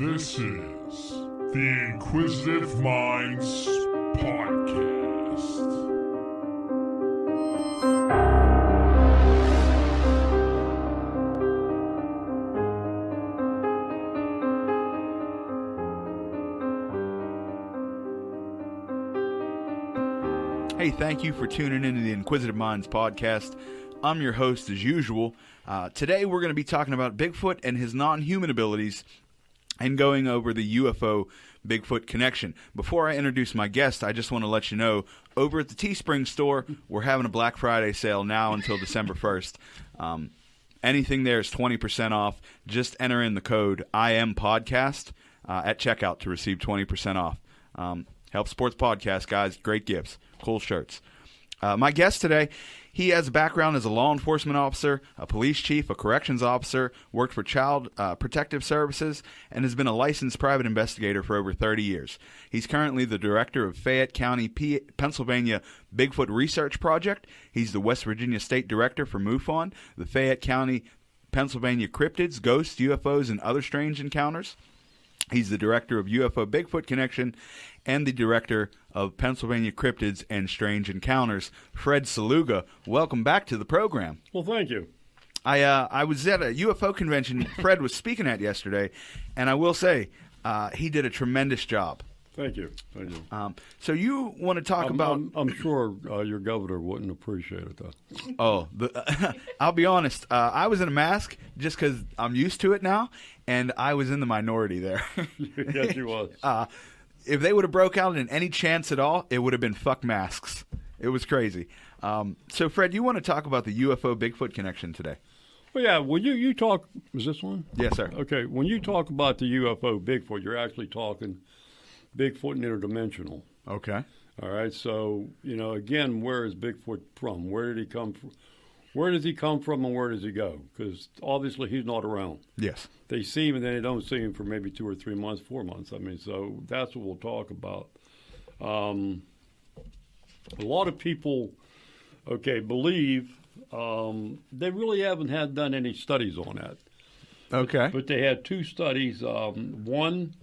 This is the Inquisitive Minds Podcast. Hey, thank you for tuning into the Inquisitive Minds Podcast. I'm your host as usual. Today we're going to be talking about Bigfoot and his non-human abilities and going over the UFO Bigfoot connection. Before I introduce my guest, I just want to let you know, over at the Teespring store, we're having a Black Friday sale now until December 1st. Anything there is 20% off. Just enter in the code IMPodcast at checkout to receive 20% off. Help sports podcast, guys. Great gifts. Cool shirts. My guest today, he has a background as a law enforcement officer, a police chief, a corrections officer, worked for Child Protective Services, and has been a licensed private investigator for over 30 years. He's currently the director of Fayette County, Pennsylvania Bigfoot Research Project. He's the West Virginia State Director for MUFON, the Fayette County, Pennsylvania Cryptids, Ghosts, UFOs, and Other Strange Encounters. He's the director of UFO Bigfoot Connection and the director of Pennsylvania Cryptids and Strange Encounters. Fred Saluga, welcome back to the program. Well, thank you. I was at a UFO convention Fred was speaking at yesterday, and I will say he did a tremendous job. Thank you. Thank you. So you want to talk about... I'm sure your governor wouldn't appreciate it, though. Oh, I'll be honest. I was in a mask just because I'm used to it now, and I was in the minority there. Yes, you was. If they would have broke out in any chance at all, it would have been fuck masks. It was crazy. So, Fred, you want to talk about the UFO Bigfoot connection today? Well, yeah, when you talk... Is this one? Yes, sir. Okay, when you talk about the UFO Bigfoot, you're actually talking Bigfoot and interdimensional. Okay. All right, so, again, where is Bigfoot from? Where did he come from? Where does he come from and where does he go? Because obviously he's not around. Yes. They see him and then they don't see him for maybe 2 or 3 months, 4 months. I mean, so that's what we'll talk about. A lot of people, believe they really haven't done any studies on that. Okay. But they had 2 studies. One,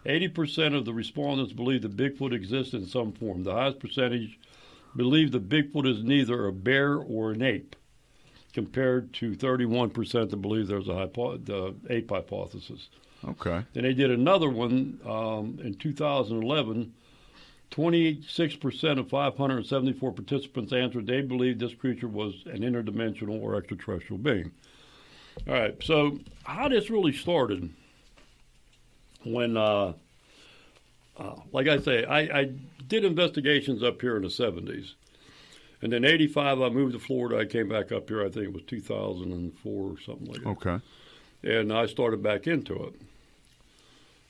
80% of the respondents believe that Bigfoot exists in some form. The highest percentage believe that Bigfoot is neither a bear or an ape, compared to 31% that believe there's the ape hypothesis. Okay. Then they did another one in 2011. 26% of 574 participants answered they believed this creature was an interdimensional or extraterrestrial being. All right, so how this really started when, like I say, I did investigations up here in the 70s. And then 85, I moved to Florida. I came back up here, I think it was 2004 or something like that. Okay. And I started back into it.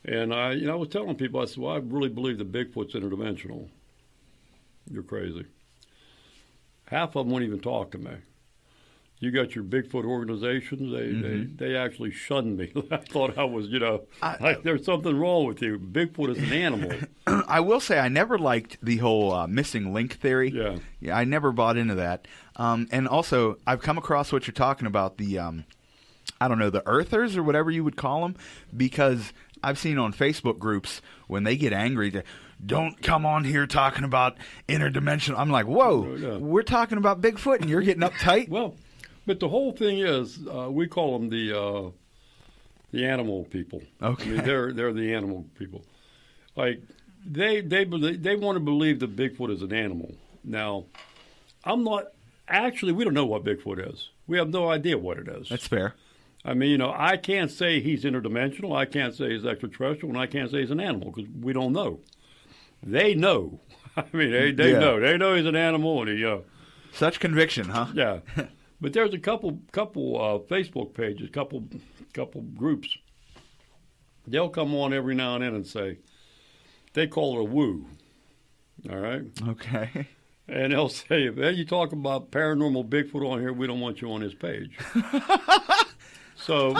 And I was telling people, I said, well, I really believe that Bigfoot's interdimensional. You're crazy. Half of them wouldn't even talk to me. You got your Bigfoot organizations, they actually shunned me. I thought I was, there's something wrong with you. Bigfoot is an animal. I will say I never liked the whole missing link theory. Yeah, I never bought into that. And also, I've come across what you're talking about, the, the earthers or whatever you would call them, because I've seen on Facebook groups when they get angry, don't come on here talking about interdimensional. I'm like, whoa, we're talking about Bigfoot and you're getting uptight? Well, but the whole thing is, we call them the animal people. Okay, I mean, they're the animal people. Like they want to believe that Bigfoot is an animal. Now, I'm not actually. We don't know what Bigfoot is. We have no idea what it is. That's fair. I mean, I can't say he's interdimensional. I can't say he's extraterrestrial, and I can't say he's an animal because we don't know. They know. I mean, they know. They know he's an animal, and he. Such conviction, huh? Yeah. But there's a couple Facebook pages, couple groups. They'll come on every now and then and say, they call it a woo. All right? Okay. And they'll say, if you talk about paranormal Bigfoot on here, we don't want you on his page. So...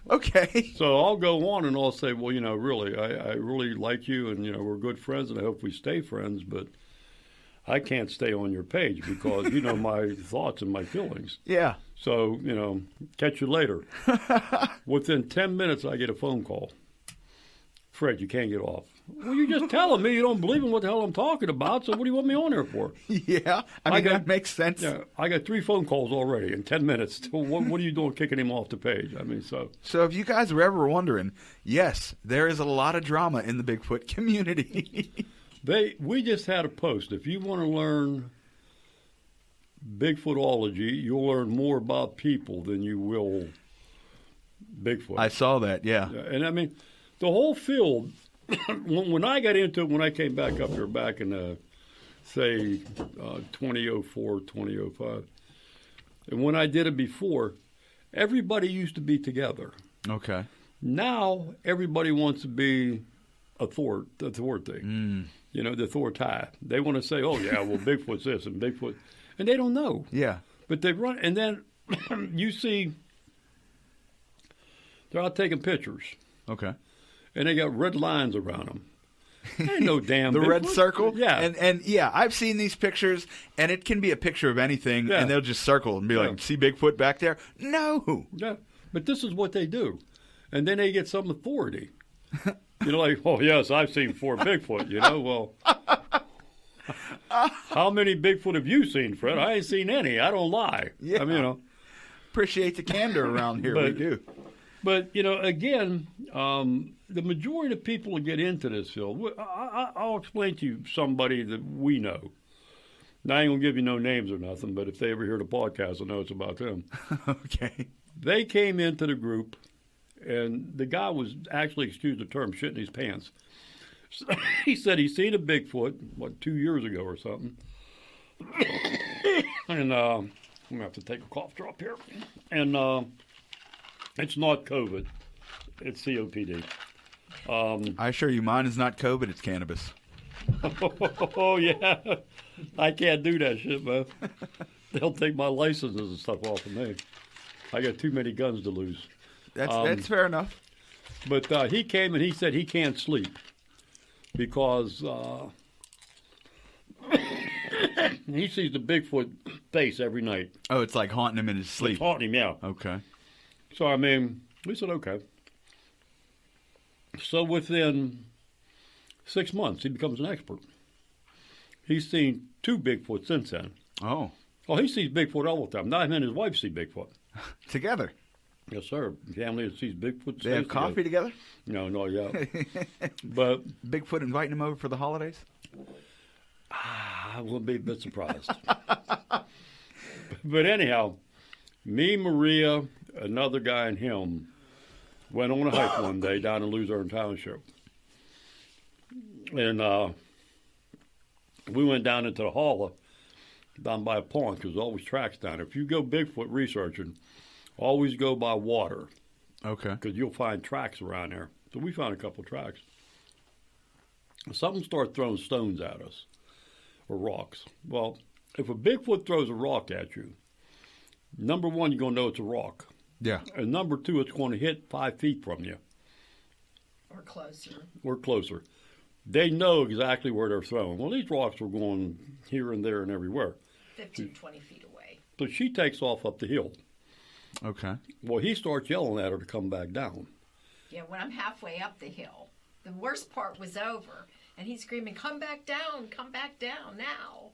Okay. So I'll go on and I'll say, well, really, I really like you and, we're good friends and I hope we stay friends, but I can't stay on your page because you know my thoughts and my feelings. Yeah. So, catch you later. Within 10 minutes, I get a phone call. Fred, you can't get off. Well, you're just telling me you don't believe in what the hell I'm talking about, so what do you want me on there for? Yeah. I mean, that makes sense. Yeah, I got 3 phone calls already in 10 minutes. What are you doing kicking him off the page? I mean, so. So if you guys were ever wondering, yes, there is a lot of drama in the Bigfoot community. We just had a post. If you want to learn Bigfootology, you'll learn more about people than you will Bigfoot. I saw that, yeah. And I mean, the whole field, when I got into it, when I came back up here back in, say, 2004, 2005, and when I did it before, everybody used to be together. Okay. Now, everybody wants to be authority. The authority. They want to say, oh, yeah, well, Bigfoot's this and Bigfoot. And they don't know. Yeah. But they run, and then you see they're out taking pictures. Okay. And they got red lines around them. Ain't no damn the Bigfoot. red circle? Yeah. And yeah, I've seen these pictures, and it can be a picture of anything, Yeah. and they'll just circle and be like, see Bigfoot back there? No. Yeah. But this is what they do. And then they get some authority. Like, oh, yes, I've seen 4 Bigfoot, well. How many Bigfoot have you seen, Fred? I ain't seen any. I don't lie. Yeah. I mean, Appreciate the candor around here. We do. But, again, the majority of people that get into this field, I'll explain to you somebody that we know. Now, I ain't going to give you no names or nothing, but if they ever hear the podcast, I know it's about them. Okay. They came into the group, and the guy was actually, excuse the term, shitting his pants. So he said he seen a Bigfoot, 2 years ago or something. And I'm going to have to take a cough drop here. And it's not COVID. It's COPD. I assure you, mine is not COVID, it's cannabis. Oh, yeah. I can't do that shit, man. They'll take my licenses and stuff off of me. I got too many guns to lose. That's fair enough. But he came and he said he can't sleep because he sees the Bigfoot face every night. Oh, it's like haunting him in his sleep. It's haunting him, yeah. Okay. So, I mean, we said, okay. So within 6 months, he becomes an expert. He's seen 2 Bigfoot since then. Oh. Well, he sees Bigfoot all the time. Now him and his wife see Bigfoot. Together? Yes, sir. Family that sees Bigfoot. They have coffee together? No, yeah. But Bigfoot inviting him over for the holidays? I will be a bit surprised. But anyhow, me, Maria, another guy, and him went on a hike one day down in Luzerne Township. And we went down into the holler down by a pond because there's always tracks down there. If you go Bigfoot researching, always go by water. Okay. Because you'll find tracks around there. So we found a couple tracks. Something started throwing stones at us, or rocks. Well, if a Bigfoot throws a rock at you, number one, you're going to know it's a rock. Yeah. And number two, it's going to hit 5 feet from you. Or closer. Or closer. They know exactly where they're throwing. Well, these rocks were going here and there and everywhere. 15, 20 feet away. So she takes off up the hill. Okay. Well, he starts yelling at her to come back down. Yeah, when I'm halfway up the hill, the worst part was over, and he's screaming, come back down now.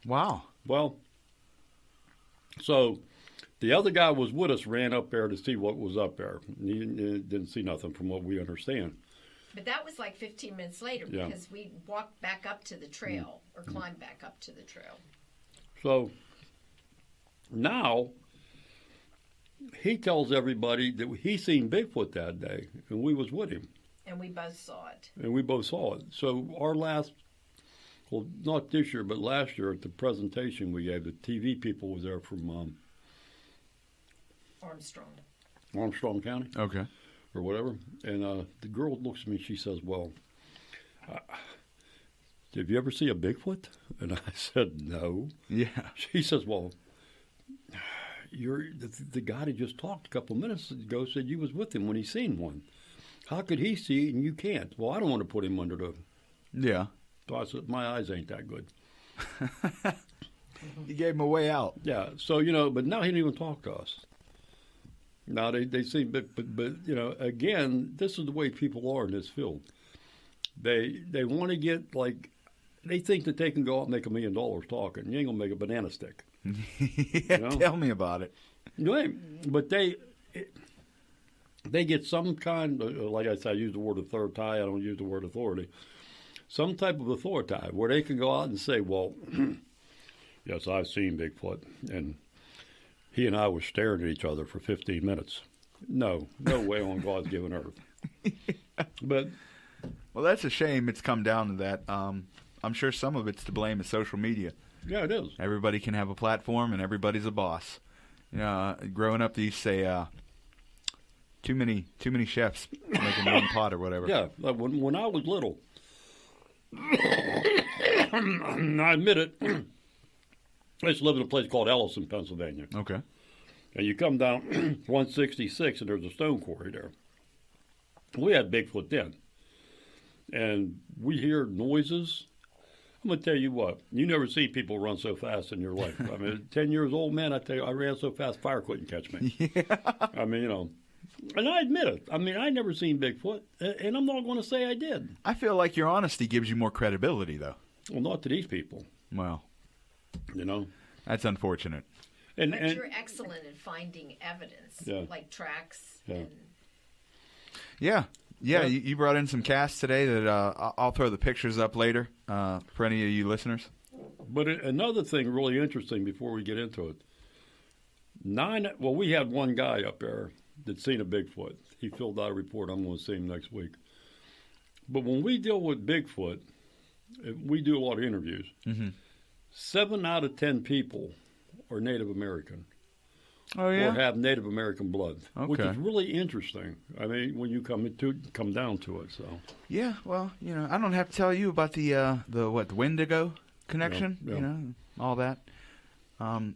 Wow. Well, so the other guy was with us, ran up there to see what was up there. He didn't see nothing from what we understand. But that was like 15 minutes later Yeah. because we walked back up to the trail or climbed back up to the trail. So now he tells everybody that he seen Bigfoot that day, and we was with him. And we both saw it. And we both saw it. So our last, well, not this year, but last year at the presentation we gave, the TV people was there from Armstrong County. Okay. Or whatever. And the girl looks at me, she says, well, have you ever seen a Bigfoot? And I said, no. Yeah. She says, well, the guy that just talked a couple of minutes ago said you was with him when he seen one. How could he see it and you can't? Well, I don't want to put him under the... Yeah. So I said, my eyes ain't that good. You gave him a way out. Yeah. So but now he don't even talk to us. Now they seem, but again, this is the way people are in this field. They want to get they think that they can go out and make $1 million talking. You ain't gonna make a banana stick. Yeah, tell me about it. But they get some kind, like I said, I use the word authority. I don't use the word authority. Some type of authority where they can go out and say, well, yes, I've seen Bigfoot, and he and I were staring at each other for 15 minutes. No way on God's given earth. But well, that's a shame it's come down to that. I'm sure some of it's to blame is social media. Yeah, it is. Everybody can have a platform, and everybody's a boss. Growing up, they used to say, too many chefs making one pot or whatever. Yeah, like when I was little, I admit it, I used to live in a place called Ellison, Pennsylvania. Okay. And you come down 166, and there's a stone quarry there. We had Bigfoot then. And we hear noises. I'm going to tell you what, you never see people run so fast in your life. I mean, 10 years old, man, I tell you, I ran so fast, fire couldn't catch me. Yeah. I mean, and I admit it. I mean, I never seen Bigfoot, and I'm not going to say I did. I feel like your honesty gives you more credibility, though. Well, not to these people. Well, that's unfortunate. But you're excellent at finding evidence, like tracks. Yeah. Yeah, you brought in some casts today that I'll throw the pictures up later for any of you listeners. But another thing really interesting before we get into it, we had one guy up there that seen a Bigfoot. He filled out a report. I'm going to see him next week. But when we deal with Bigfoot, we do a lot of interviews. Mm-hmm. 7 out of 10 people are Native American. Oh, yeah? Or have Native American blood, okay. Which is really interesting. I mean, when you come down to it, so. Yeah, well, I don't have to tell you about the Wendigo connection, yeah. All that.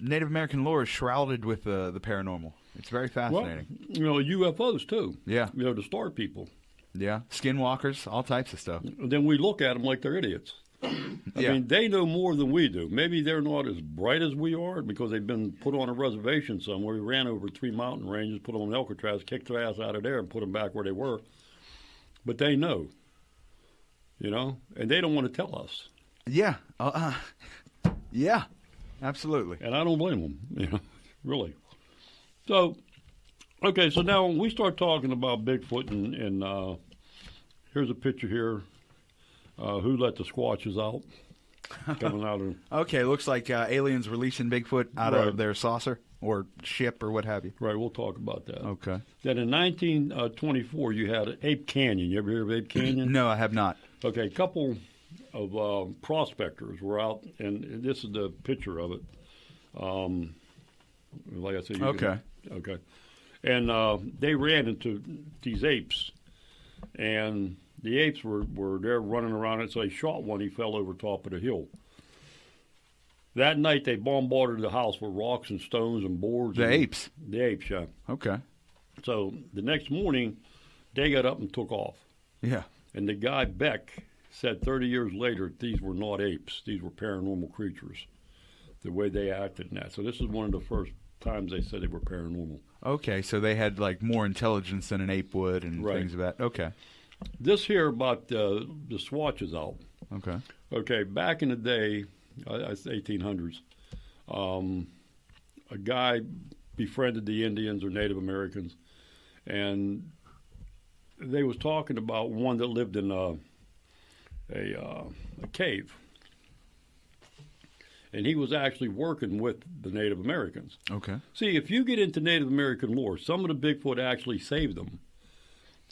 Native American lore is shrouded with the paranormal. It's very fascinating. Well, UFOs too. Yeah. The star people. Yeah, skinwalkers, all types of stuff. Then we look at them like they're idiots. I mean, they know more than we do. Maybe they're not as bright as we are because they've been put on a reservation somewhere. We ran over 3 mountain ranges, put them on Alcatraz, kicked their ass out of there, and put them back where they were. But they know, and they don't want to tell us. Yeah. Yeah, absolutely. And I don't blame them, really. So, okay, so now when we start talking about Bigfoot, and here's a picture here. Who let the Squatches out? Coming out of Okay, looks like aliens releasing Bigfoot out of their saucer or ship or what have you. Right, we'll talk about that. Okay. Then in 1924, you had Ape Canyon. You ever hear of Ape Canyon? No, I have not. Okay, a couple of prospectors were out, and this is the picture of it. Like I said, okay. And they ran into these apes, and the apes were there running around it, so they shot one. He fell over top of the hill. That night, they bombarded the house with rocks and stones and boards. The apes? The apes, yeah. Okay. So the next morning, they got up and took off. Yeah. And the guy, Beck, said 30 years later, these were not apes. These were paranormal creatures, the way they acted in that. So this is one of the first times they said they were paranormal. Okay, so they had, more intelligence than an ape would and things of that. Okay. This here about the Swatches out. Okay. Okay, back in the day, I say 1800s, a guy befriended the Indians or Native Americans, and they was talking about one that lived in a cave. And he was actually working with the Native Americans. Okay. See, if you get into Native American lore, some of the Bigfoot actually saved them.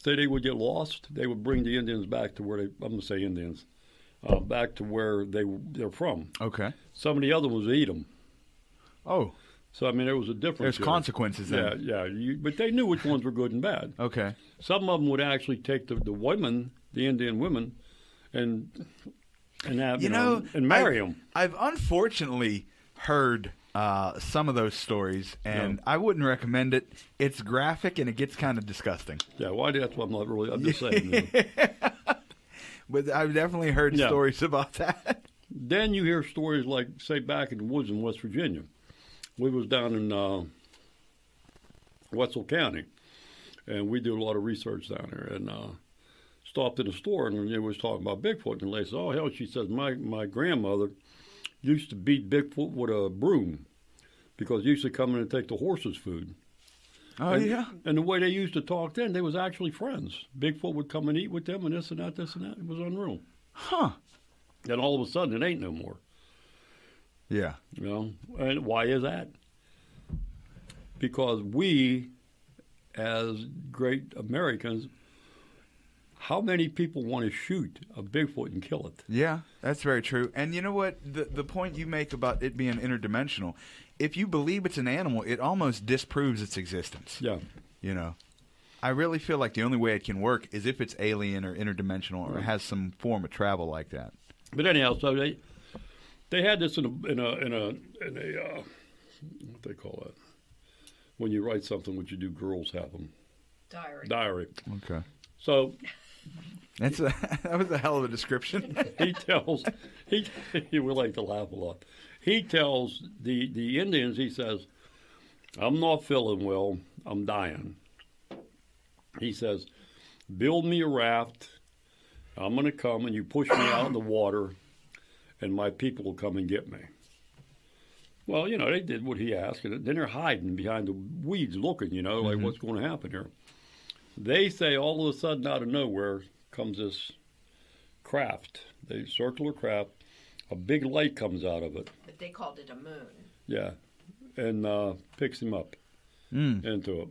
Say they would get lost, they would bring the Indians back to where I'm going to say Indians, back to where they're from. Okay. Some of the other ones would eat them. Oh. So, I mean, there was a difference. There's here. Consequences then. Yeah. But they knew which ones were good and bad. Okay. Some of them would actually take the women, the Indian women, and have, and marry them. I've unfortunately heard some of those stories, and I wouldn't recommend it. It's graphic, and it gets kind of disgusting. Yeah, that's what I'm just saying. But I've definitely heard stories about that. then you hear stories like, say, back in the woods in West Virginia. We was down in Wetzel County, and we do a lot of research down there. And stopped in a store, and they was talking about Bigfoot. And they said, "Oh hell," she says, "My grandmother used to beat Bigfoot with a broom because he used to come in and take the horses' food." Oh, yeah? And the way they used to talk then, they was actually friends. Bigfoot would come and eat with them and this and that, this and that. It was unreal. Huh. Then all of a sudden, it ain't no more. Yeah. You know? And why is that? Because we, as great Americans, how many people want to shoot a Bigfoot and kill it? Yeah, that's very true. And you know what? The point you make about it being interdimensional, if you believe it's an animal, it almost disproves its existence. Yeah. You know? I really feel like the only way it can work is if it's alien or interdimensional or has some form of travel like that. But anyhow, so they had this in a what they call it? When you write something, what you do, girls have them. Diary. Okay. So that was a hell of a description. We like to laugh a lot. He tells the Indians, he says, "I'm not feeling well. I'm dying." He says, "Build me a raft. I'm going to come and you push me out in the water and my people will come and get me." Well, you know, they did what he asked, and then they're hiding behind the weeds looking, you know, like what's going to happen here. They say all of a sudden out of nowhere comes this craft, the circular craft, a big light comes out of it. But they called it a moon. Yeah, and picks him up into it.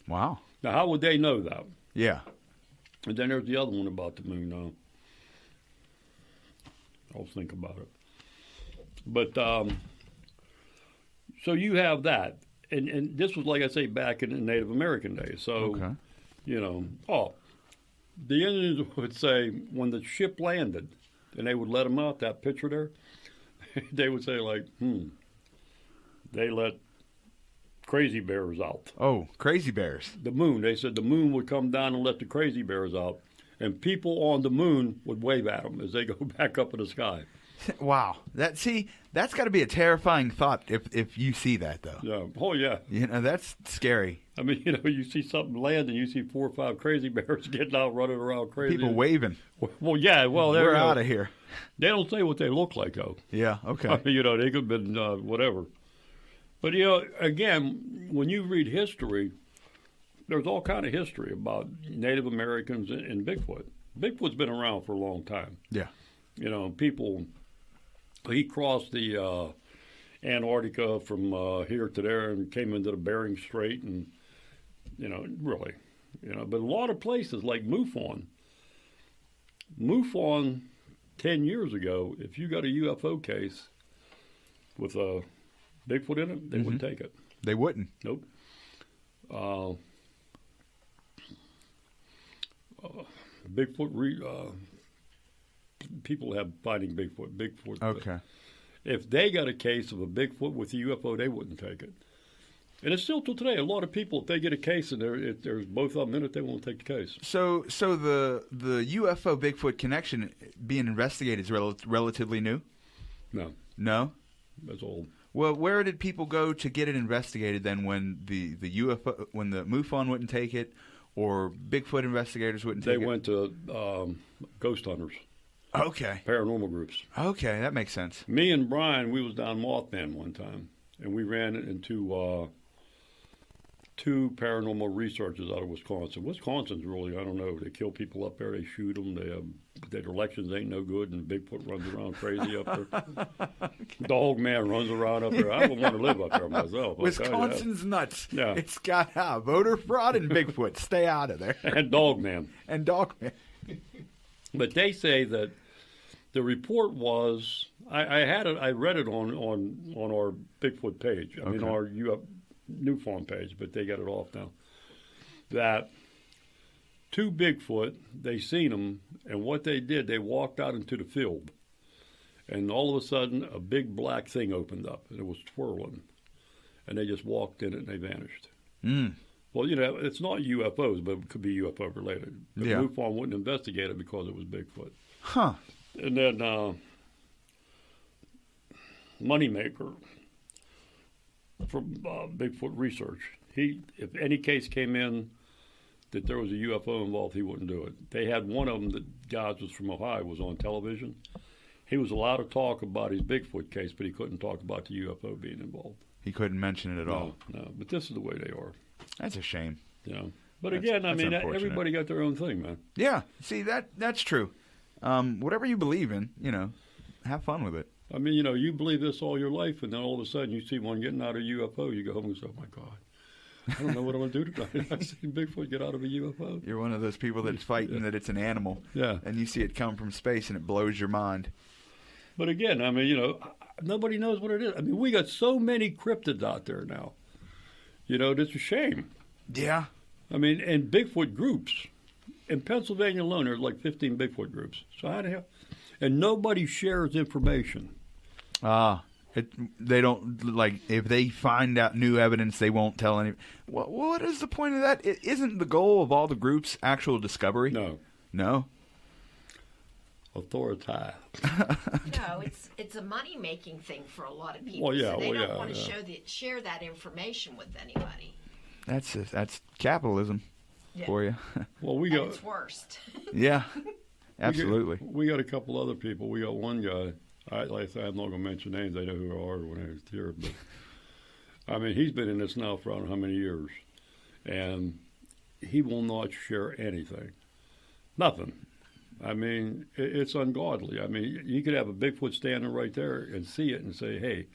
Wow. Now, how would they know that? Yeah. And then there's the other one about the moon now. I'll think about it. But, so you have that. And this was, like I say, back in the Native American days. So, you know, the Indians would say when the ship landed and they would let them out, that picture there, they would say like, they let crazy bears out. Oh, crazy bears. The moon. They said the moon would come down and let the crazy bears out. And people on the moon would wave at them as they go back up in the sky. Wow. That's got to be a terrifying thought if you see that, though. Yeah. Oh, yeah. You know, that's scary. I mean, you know, you see something land and you see 4 or 5 crazy bears getting out, running around crazy. People waving. Well, yeah. Well, we're out of here. They don't say what they look like, though. Yeah, okay. I mean, you know, they could have been whatever. But, you know, again, when you read history, there's all kind of history about Native Americans and Bigfoot. Bigfoot's been around for a long time. Yeah. You know, he crossed the Antarctica from here to there and came into the Bering Strait and, you know, really, you know, but a lot of places like MUFON, 10 years ago, if you got a UFO case with a Bigfoot in it, they wouldn't take it. They wouldn't? Nope. Bigfoot, people have fighting Bigfoot. Okay. If they got a case of a Bigfoot with a UFO, they wouldn't take it. And it's still till today. A lot of people, if they get a case and there's both of them in it, they won't take the case. So the UFO Bigfoot connection being investigated is relatively new? No. No? That's old. Well, where did people go to get it investigated then when the UFO, when the MUFON wouldn't take it, or Bigfoot investigators wouldn't take it? They went to ghost hunters. Okay. Paranormal groups. Okay, that makes sense. Me and Brian, we was down Mothman one time, and we ran into 2 paranormal researchers out of Wisconsin. Wisconsin's really, I don't know, they kill people up there, they shoot them, their elections ain't no good, and Bigfoot runs around crazy up there. Dog man runs around up there. I wouldn't want to live up there myself. Wisconsin's nuts. Yeah. It's got voter fraud and Bigfoot. Stay out of there. And dog man. And dog man. But they say that the report was, I read it on our Bigfoot page. I mean, our MUFON page, but they got it off now. That 2 Bigfoot, they seen them, and what they did, they walked out into the field, and all of a sudden, a big black thing opened up, and it was twirling, and they just walked in it and they vanished. Well, you know, it's not UFOs, but it could be UFO related. But MUFON wouldn't investigate it because it was Bigfoot. Huh. And then moneymaker from Bigfoot research. If any case came in that there was a UFO involved, he wouldn't do it. They had one of them that guys was from Ohio, was on television. He was allowed to talk about his Bigfoot case, but he couldn't talk about the UFO being involved. He couldn't mention it at all. No, but this is the way they are. That's a shame. Yeah. But again, I mean, everybody got their own thing, man. Yeah. See, that's true. Whatever you believe in, have fun with it. I mean, you believe this all your life, and then all of a sudden you see one getting out of a UFO, you go home and say, oh, my God, I don't know what I'm going to do tonight. I've seen Bigfoot get out of a UFO. You're one of those people that's fighting that it's an animal. Yeah. And you see it come from space, and it blows your mind. But again, I mean, nobody knows what it is. I mean, we got so many cryptids out there now. It's a shame. Yeah. I mean, and Bigfoot groups. In Pennsylvania alone, there's like 15 Bigfoot groups. So how the hell? And nobody shares information. They don't, like, if they find out new evidence, they won't tell any. What is the point of that? Isn't the goal of all the groups actual discovery? No? Authoritative. No, it's a money-making thing for a lot of people. Well, yeah, so they don't want to share that information with anybody. That's capitalism for you. Well, it's worst. Yeah, absolutely. We got a couple other people. We got one guy. Like I said, I'm not going to mention names. They know who they are when I was here. But I mean, he's been in this now for I don't know how many years, and he will not share anything, nothing. I mean, it's ungodly. I mean, you could have a Bigfoot standing right there and see it and say, "Hey,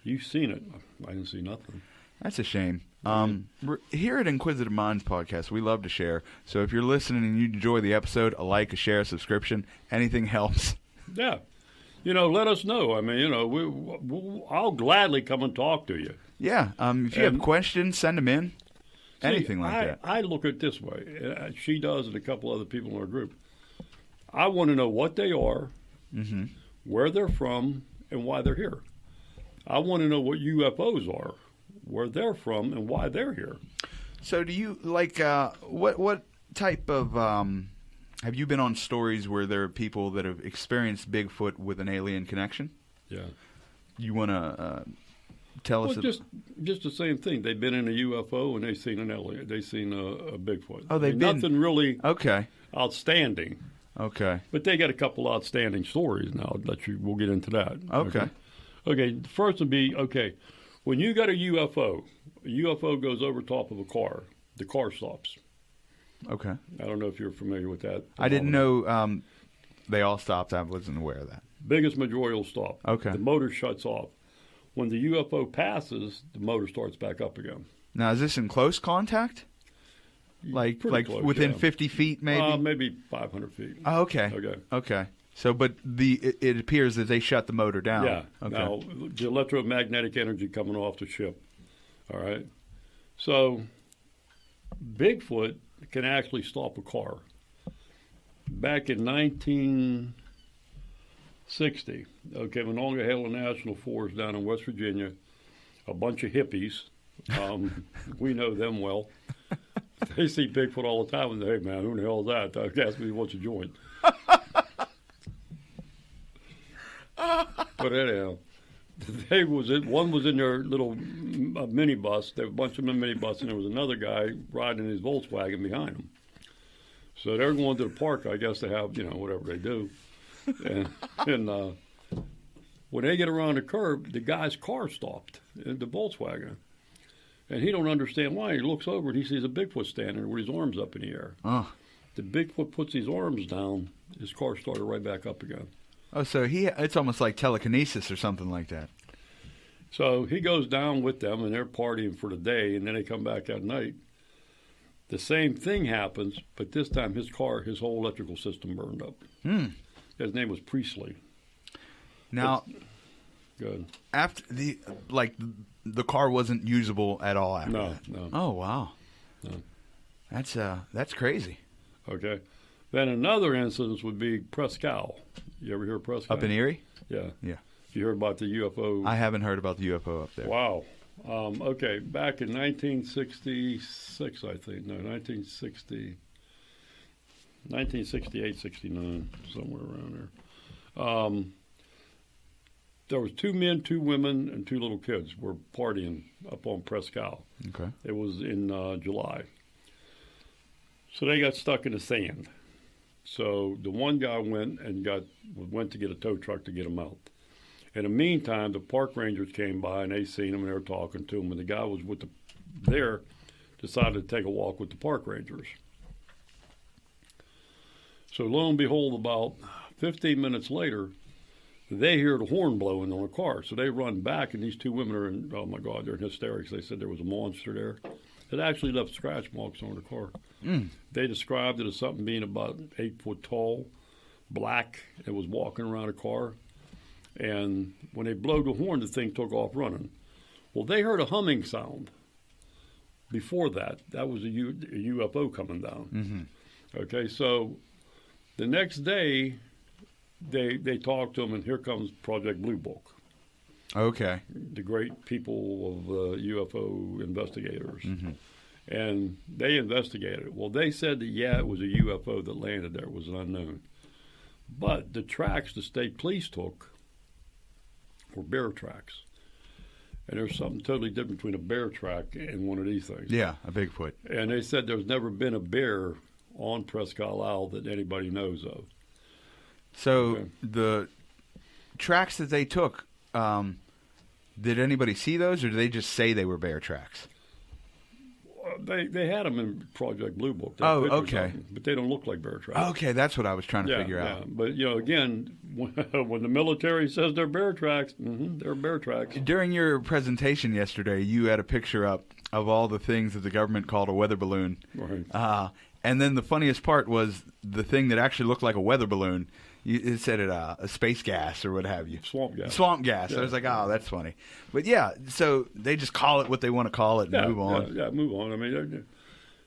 you've seen it." I didn't see nothing. That's a shame. Here at Inquisitive Minds Podcast, we love to share. So if you're listening and you enjoy the episode, a like, a share, a subscription, anything helps. Yeah. Let us know. I mean, I'll gladly come and talk to you. Yeah. If you have questions, send them in. Anything like that. I look at it this way. She does, and a couple other people in our group. I want to know what they are, where they're from, and why they're here. I want to know what UFOs are, where they're from, and why they're here. So do you, like, what type of, have you been on stories where there are people that have experienced Bigfoot with an alien connection? Yeah. You want to tell us? Just the same thing. They've been in a UFO and they've seen an alien. They've seen a Bigfoot. Oh, they've been nothing really okay. Outstanding. Okay. But they got a couple outstanding stories now. We'll get into that. Okay. Okay. First would be when you got a UFO goes over top of a car. The car stops. Okay. I don't know if you're familiar with that. I didn't know they all stopped. I wasn't aware of that. Biggest majority will stop. Okay. The motor shuts off. When the UFO passes, the motor starts back up again. Now, is this in close contact? Like close, within 50 feet, maybe? Maybe 500 feet. Oh, okay. Okay. So, but it appears that they shut the motor down. Yeah. Okay. Now, the electromagnetic energy coming off the ship. All right. So, Bigfoot can actually stop a car. Back in 1960, Monongahela National Forest down in West Virginia, a bunch of hippies, we know them well. They see Bigfoot all the time and say, hey, man, who the hell is that? Ask me what's a joint. But anyhow, one was in their little minibus. There were a bunch of them in a minibus, and there was another guy riding his Volkswagen behind them. So they're going to the park, I guess, to have, whatever they do. And when they get around the curb, the guy's car stopped, the Volkswagen. And he don't understand why. He looks over and he sees a Bigfoot standing with his arms up in the air. The Bigfoot puts his arms down. His car started right back up again. Oh, so it's almost like telekinesis or something like that. So he goes down with them, and they're partying for the day, and then they come back at night. The same thing happens, but this time his whole electrical system burned up. His name was Priestley. Now, good. After the car wasn't usable at all after that? No. Oh, wow. No. That's crazy. Okay. Then another instance would be Prescal. You ever hear of Prescal? Up in Erie? Yeah. Yeah. You heard about the UFO? I haven't heard about the UFO up there. Wow. Okay. Back in 1966, I think. No, 1968, 69, somewhere around there. there was 2 men, 2 women, and 2 little kids were partying up on Presque Isle. Okay. It was in July. So they got stuck in the sand. So the one guy went to get a tow truck to get him out. In the meantime, the park rangers came by and they seen him and they were talking to him. And the guy was decided to take a walk with the park rangers. So lo and behold, about 15 minutes later, they hear the horn blowing on a car. So they run back, and these 2 women are in, oh my God, they're in hysterics. They said there was a monster there. It actually left scratch marks on the car. They described it as something being about 8 foot tall, black. It was walking around a car. And when they blew the horn, the thing took off running. Well, they heard a humming sound. Before that, that was a UFO coming down. Mm-hmm. Okay, so the next day, they talked to them, and here comes Project Blue Book. Okay. The great people of UFO investigators. Mm-hmm. And they investigated it. Well, they said that, yeah, it was a UFO that landed there. It was an unknown. But the tracks the state police took were bear tracks. And there's something totally different between a bear track and one of these things. Yeah, a Bigfoot. And they said there's never been a bear on Presque Isle that anybody knows of. So the tracks that they took, did anybody see those, or did they just say they were bear tracks? They had them in Project Blue Book. Oh, okay. But they don't look like bear tracks. Okay, that's what I was trying to figure out. Yeah, but, again, when the military says they're bear tracks, they're bear tracks. During your presentation yesterday, you had a picture up of all the things that the government called a weather balloon. Right. And then the funniest part was the thing that actually looked like a weather balloon. It said a space gas or what have you. Swamp gas. Swamp gas. Yeah. I was like, oh, that's funny. But, yeah, so they just call it what they want to call it and move on. Yeah, move on. I mean,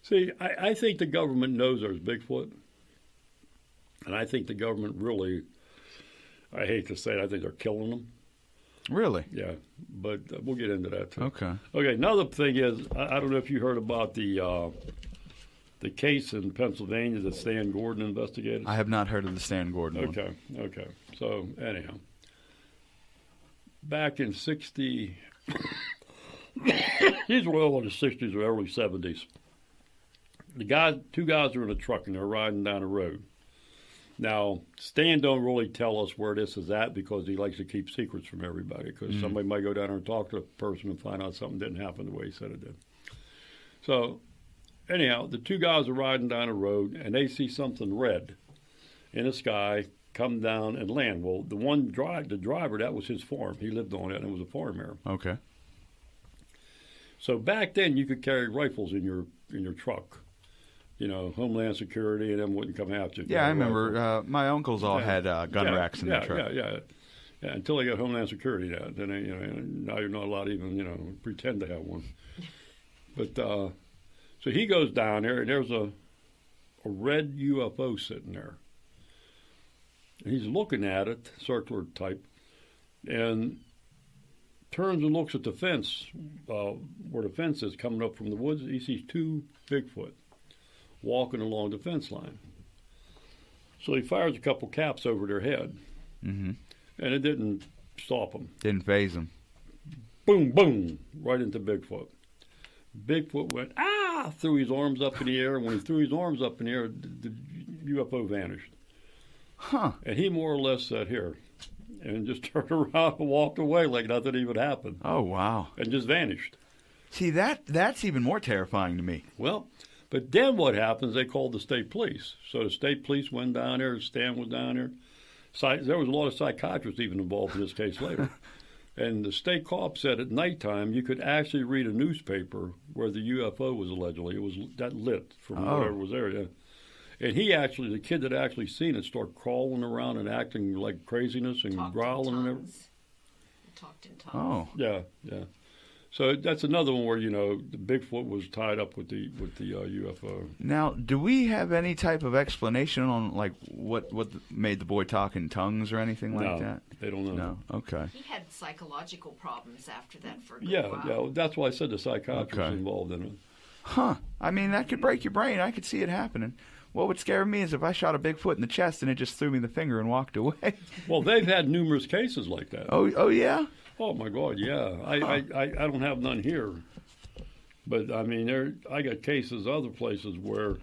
see, I think the government knows there's Bigfoot. And I think the government really, I hate to say it, I think they're killing them. Really? Yeah, but we'll get into that, too. Okay. Okay, another thing is, I don't know if you heard about the case in Pennsylvania that Stan Gordon investigated. I have not heard of the Stan Gordon one. Okay. So, anyhow, back in 60, these were all in the 60s or early 70s. Two guys are in a truck and they're riding down the road. Now, Stan don't really tell us where this is at because he likes to keep secrets from everybody because somebody might go down there and talk to a person and find out something didn't happen the way he said it did. So, anyhow, the 2 guys are riding down the road, and they see something red in the sky come down and land. Well, the driver, that was his farm. He lived on it, and it was a farm area. Okay. So back then, you could carry rifles in your truck. Homeland Security, and them wouldn't come after you. Yeah, I remember. My uncles all had gun racks in their truck. Yeah, until they got Homeland Security now. Then now you're not allowed to even pretend to have one. But so he goes down there, and there's a red UFO sitting there. And he's looking at it, circular type, and turns and looks at the fence, where the fence is coming up from the woods. He sees 2 Bigfoot walking along the fence line. So he fires a couple caps over their head, and it didn't stop them. Didn't phase them. Boom, boom, right into Bigfoot. Bigfoot went, threw his arms up in the air. When he threw his arms up in the air, the UFO vanished. Huh. And he more or less sat here and just turned around and walked away like nothing even happened. Oh, wow. And just vanished. See, that's even more terrifying to me. Well, but then what happens, they called the state police. So the state police went down there, Stan was down there. There was a lot of psychiatrists even involved in this case later. And the state cop said at nighttime you could actually read a newspaper where the UFO was allegedly. It was that lit from whatever was there. Yeah. And the kid that actually seen it, started crawling around and acting like craziness and growling and everything. Talked in tongues. Oh. Yeah. So that's another one where the Bigfoot was tied up with the UFO. Now, do we have any type of explanation on what made the boy talk in tongues or anything like that? They don't know. No. Okay. He had psychological problems after that for a while. Yeah. That's why I said the psychiatrist was involved in it. Huh. I mean, that could break your brain. I could see it happening. What would scare me is if I shot a Bigfoot in the chest and it just threw me the finger and walked away. Well, they've had numerous cases like that. Oh yeah? Oh, my God, yeah. I don't have none here. But, I mean, I got cases other places where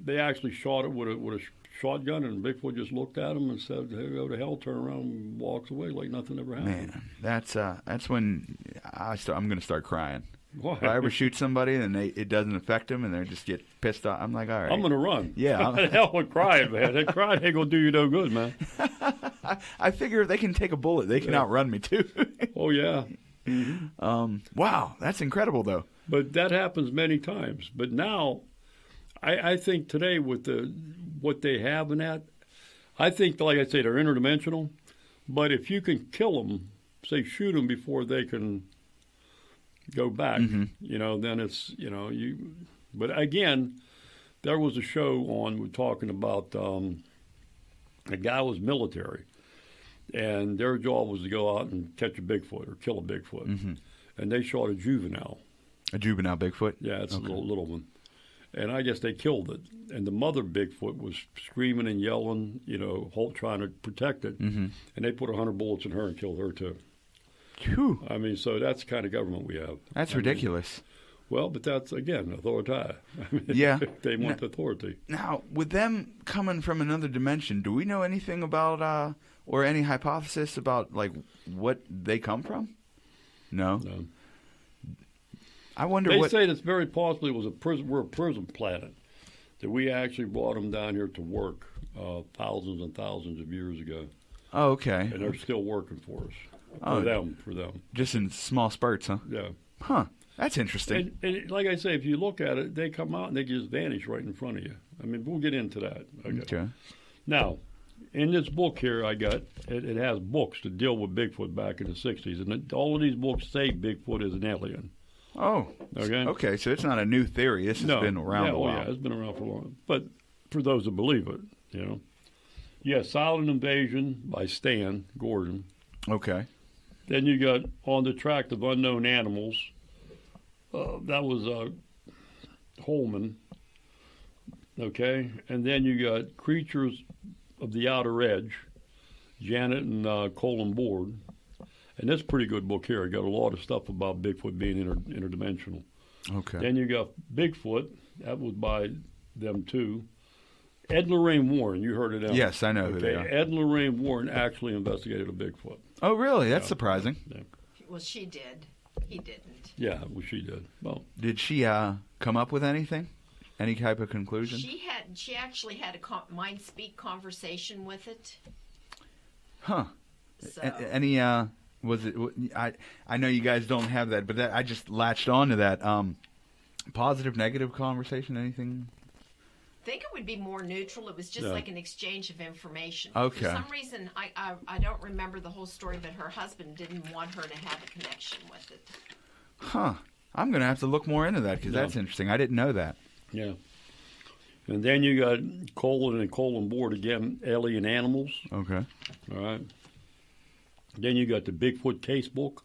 they actually shot it with a shotgun, and Bigfoot just looked at him and said, "Hey, go to hell," turned around and walks away like nothing ever happened. Man, that's when I'm going to start crying. Why? If I ever shoot somebody and it doesn't affect them and they just get pissed off, I'm like, all right. I'm going to run. Yeah. The hell with crying, man. That crying ain't going to do you no good, man. I figure if they can take a bullet, they can outrun me too. Oh, yeah. Mm-hmm. Wow, that's incredible, though. But that happens many times. But now, I think today with what they have in that, I think, like I say, they're interdimensional. But if you can kill them, say shoot them before they can go back, then it's, you. But again, there was a show on, we're talking about a guy was military. And their job was to go out and catch a Bigfoot or kill a Bigfoot. Mm-hmm. And they shot a juvenile. A juvenile Bigfoot? Yeah, it's a little one. And I guess they killed it. And the mother Bigfoot was screaming and yelling, trying to protect it. Mm-hmm. And they put 100 bullets in her and killed her, too. Whew. I mean, so that's the kind of government we have. That's ridiculous. Well, but that's, again, authority. Yeah. They want authority. Now, with them coming from another dimension, do we know anything about or any hypothesis about, like, what they come from? No. I wonder They say it's very possibly we're a prison planet, that we actually brought them down here to work thousands and thousands of years ago. Oh, okay. And they're still working for us. For them. Just in small spurts, huh? Yeah. Huh. That's interesting. And like I say, if you look at it, they come out and they just vanish right in front of you. I mean, we'll get into that. Okay. Now, in this book here I got, it has books to deal with Bigfoot back in the 60s. And all of these books say Bigfoot is an alien. Oh. Okay, so it's not a new theory. This has been around a while. Yeah, it's been around for a long time. But for those that believe it, Yeah, Silent Invasion by Stan Gordon. Okay. Then you got On the Track of Unknown Animals. That was Holman. Okay. And then you got Creatures of the Outer Edge, Janet and Colin Board. And that's a pretty good book here. It got a lot of stuff about Bigfoot being interdimensional. Okay. Then you got Bigfoot. That was by them too. Ed and Lorraine Warren, you heard of them? Yes, I know who they are. Ed and Lorraine Warren actually investigated a Bigfoot. Oh, really? That's surprising. Yeah. Well, she did. He didn't. Yeah, well, she did. Well, did she come up with anything? Any type of conclusion? She actually had a mind speak conversation with it. Huh. So. Any was it? I know you guys don't have that, but I just latched on to that. Positive, negative conversation. Anything? I think it would be more neutral. It was just like an exchange of information. Okay. For some reason, I don't remember the whole story, but her husband didn't want her to have a connection with it. Huh. I'm going to have to look more into that because that's interesting. I didn't know that. Yeah. And then you got Colin and Colin Board again, Alien Animals. Okay. All right. Then you got the Bigfoot Casebook.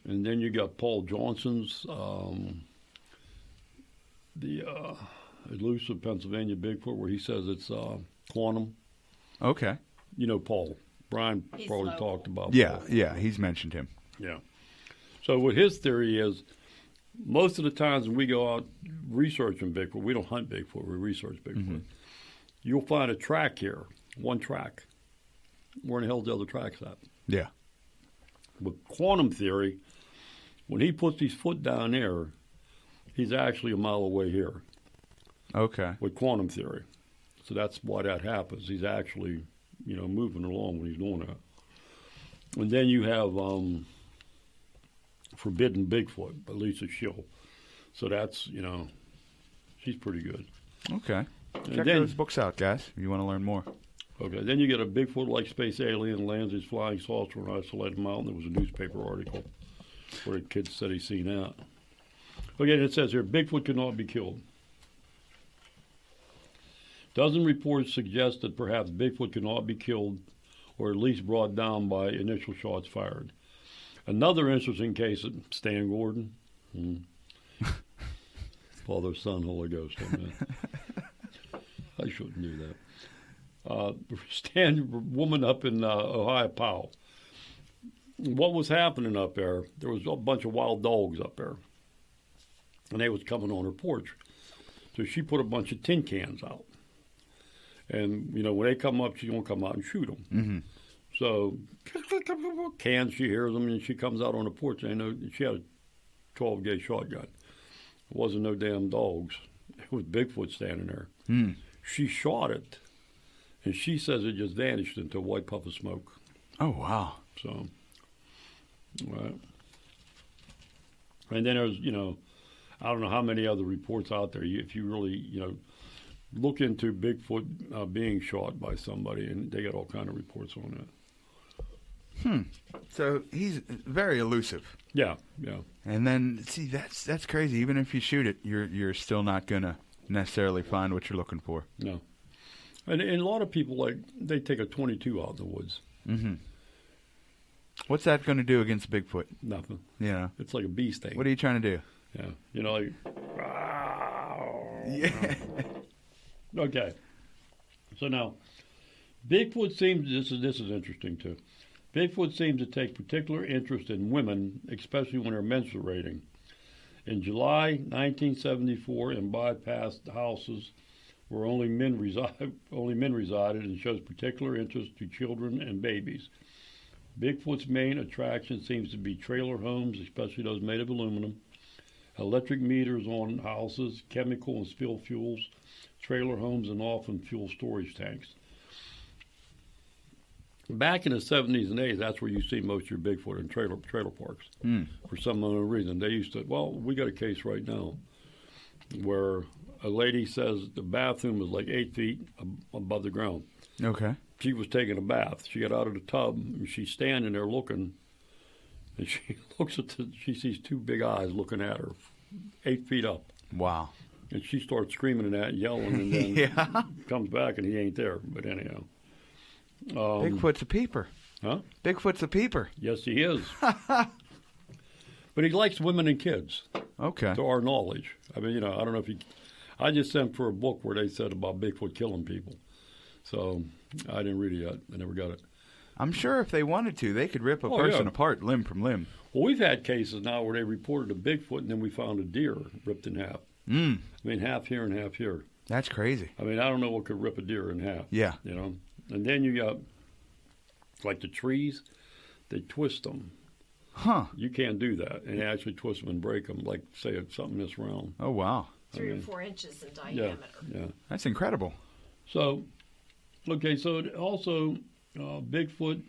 And then you got Paul Johnson's the Elusive Pennsylvania Bigfoot, where he says it's quantum. Okay. You know Paul. Brian He's probably local. talked about Yeah, Paul. yeah, he's mentioned him. Yeah. So what his theory is, most of the times when we go out researching Bigfoot, we don't hunt Bigfoot, we research Bigfoot. Mm-hmm. You'll find a track here, one track. Where in the hell's the other tracks at? Yeah. With quantum theory, when he puts his foot down there, he's actually a mile away here. Okay. With quantum theory. So that's why that happens. He's actually, moving along when he's doing that. And then you have Forbidden Bigfoot by Lisa Schill. So that's, she's pretty good. Okay. And Check those books out, guys, if you want to learn more. Okay. Then you get a Bigfoot-like space alien lands his flying saucer on an isolated mountain. There was a newspaper article where the kid said he's seen that. Again, it says here, Bigfoot cannot be killed. Dozen reports suggest that perhaps Bigfoot cannot be killed or at least brought down by initial shots fired. Another interesting case of Stan Gordon. Father, Son, Holy Ghost. Amen. I shouldn't do that. Stand woman up in Ohio Powell. What was happening up there? There was a bunch of wild dogs up there, and they was coming on her porch. So she put a bunch of tin cans out, and when they come up, she's gonna come out and shoot them. Mm-hmm. So cans, she hears them, and she comes out on the porch. And she had a 12-gauge shotgun. It wasn't no damn dogs. It was Bigfoot standing there. Mm. She shot it, and she says it just vanished into a white puff of smoke. Oh, wow. So, right. And then there's, I don't know how many other reports out there. If you really, look into Bigfoot being shot by somebody, and they got all kind of reports on that. So he's very elusive. Yeah. And then, see, that's crazy. Even if you shoot it, you're still not going to necessarily find what you're looking for. No. And a lot of people, they take a .22 out in the woods. Mm-hmm. What's that going to do against Bigfoot? Nothing. It's like a bee sting. What are you trying to do? Yeah. Yeah. Okay. So now, Bigfoot seems, this is interesting too. Bigfoot seems to take particular interest in women, especially when they're menstruating. In July 1974, in bypassed houses where only men resided, and shows particular interest to children and babies. Bigfoot's main attraction seems to be trailer homes, especially those made of aluminum, electric meters on houses, chemical and spill fuels, trailer homes, and often fuel storage tanks. Back in the 70s and 80s, that's where you see most of your Bigfoot in trailer parks. For some unknown reason. They used to, we got a case right now where a lady says the bathroom was like 8 feet above the ground. Okay. She was taking a bath. She got out of the tub, and she's standing there looking, and she looks she sees two big eyes looking at her, 8 feet up. Wow. And she starts screaming at and yelling, and then comes back, and he ain't there. But anyhow. Bigfoot's a peeper. Huh? Bigfoot's a peeper. Yes, he is. But he likes women and kids. Okay. To our knowledge. I mean, I don't know if I just sent for a book where they said about Bigfoot killing people. So I didn't read it yet. I never got it. I'm sure if they wanted to, they could rip a person apart limb from limb. Well, we've had cases now where they reported a Bigfoot and then we found a deer ripped in half. I mean, half here and half here. That's crazy. I mean, I don't know what could rip a deer in half. Yeah. And then you got, like the trees, they twist them. Huh. You can't do that. And they actually twist them and break them, like, say, it's something this round. Oh, wow. 3 or 4 inches in diameter. Yeah. That's incredible. So, okay, so also Bigfoot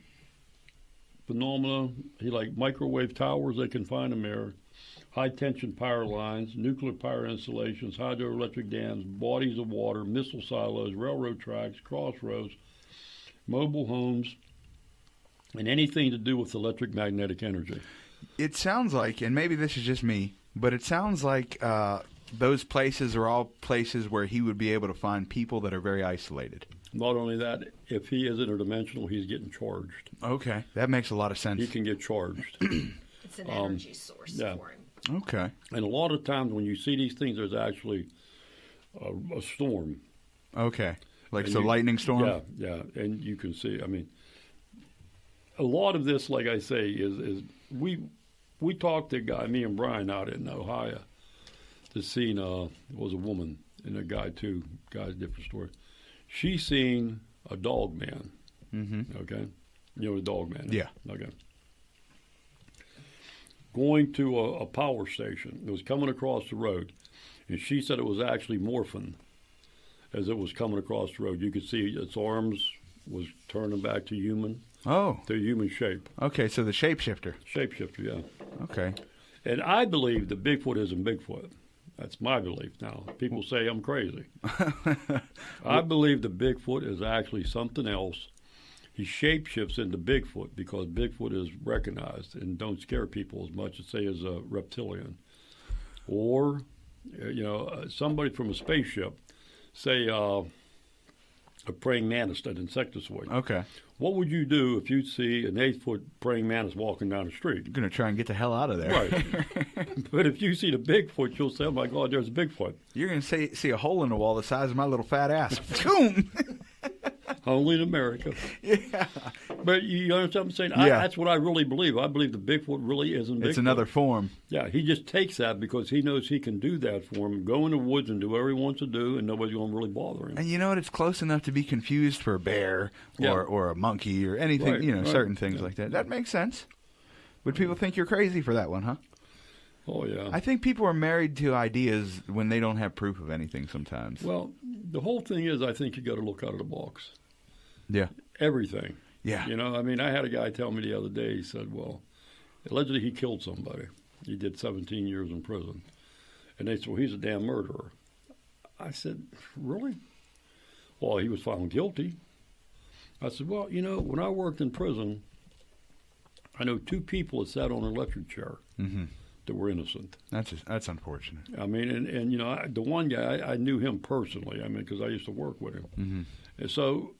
phenomena, he like microwave towers, they can find them there, high-tension power lines, nuclear power installations, hydroelectric dams, bodies of water, missile silos, railroad tracks, crossroads, mobile homes, and anything to do with electric magnetic energy. It sounds like, and maybe this is just me, but it sounds like those places are all places where he would be able to find people that are very isolated. Not only that, if he is interdimensional, he's getting charged. Okay. That makes a lot of sense. He can get charged. It's an energy source for him. Okay. And a lot of times when you see these things, there's actually a storm. Okay. Like so lightning storm? Yeah. And you can see, I mean, a lot of this, like I say, is we talked to a guy, me and Brian out in Ohio, to seen was a woman and a guy too. Guy's different story. She seen a dog man. Mm-hmm. Okay, you know the dog man. Yeah. Okay. Going to a power station. It was coming across the road, and she said it was actually morphing as it was coming across the road. You could see its arms was turning back to human. Oh. To human shape. Okay, so the shapeshifter. Shapeshifter, yeah. Okay. And I believe that Bigfoot isn't Bigfoot. That's my belief now. People say I'm crazy. I believe that Bigfoot is actually something else. He shapeshifts into Bigfoot because Bigfoot is recognized and don't scare people as much as, say, as a reptilian. Or, somebody from a spaceship, say a praying mantis, that insectoid. Okay. What would you do if you see an 8-foot praying mantis walking down the street? You're going to try and get the hell out of there. Right. But if you see the Bigfoot, you'll say, oh, my God, there's a Bigfoot. You're going to see a hole in the wall the size of my little fat ass. Boom! Only in America. Yeah. But you understand what I'm saying? Yeah. That's what I really believe. I believe the Bigfoot really isn't Bigfoot. It's another form. Yeah, he just takes that because he knows he can do that for him, go in the woods and do whatever he wants to do, and nobody's going to really bother him. And you know what? It's close enough to be confused for a bear or a monkey or anything, Right, certain things like that. That makes sense. Would people think you're crazy for that one, huh? Oh, yeah. I think people are married to ideas when they don't have proof of anything sometimes. Well, the whole thing is I think you got to look out of the box. Yeah. Everything. Yeah. You know, I mean, I had a guy tell me the other day, he said, well, allegedly he killed somebody. He did 17 years in prison. And they said, well, he's a damn murderer. I said, really? Well, he was found guilty. I said, well, you know, when I worked in prison, I know 2 people that sat on an electric chair that were innocent. That's unfortunate. I mean, and you know, the one guy, I knew him personally, I mean, because I used to work with him. Mm-hmm. And so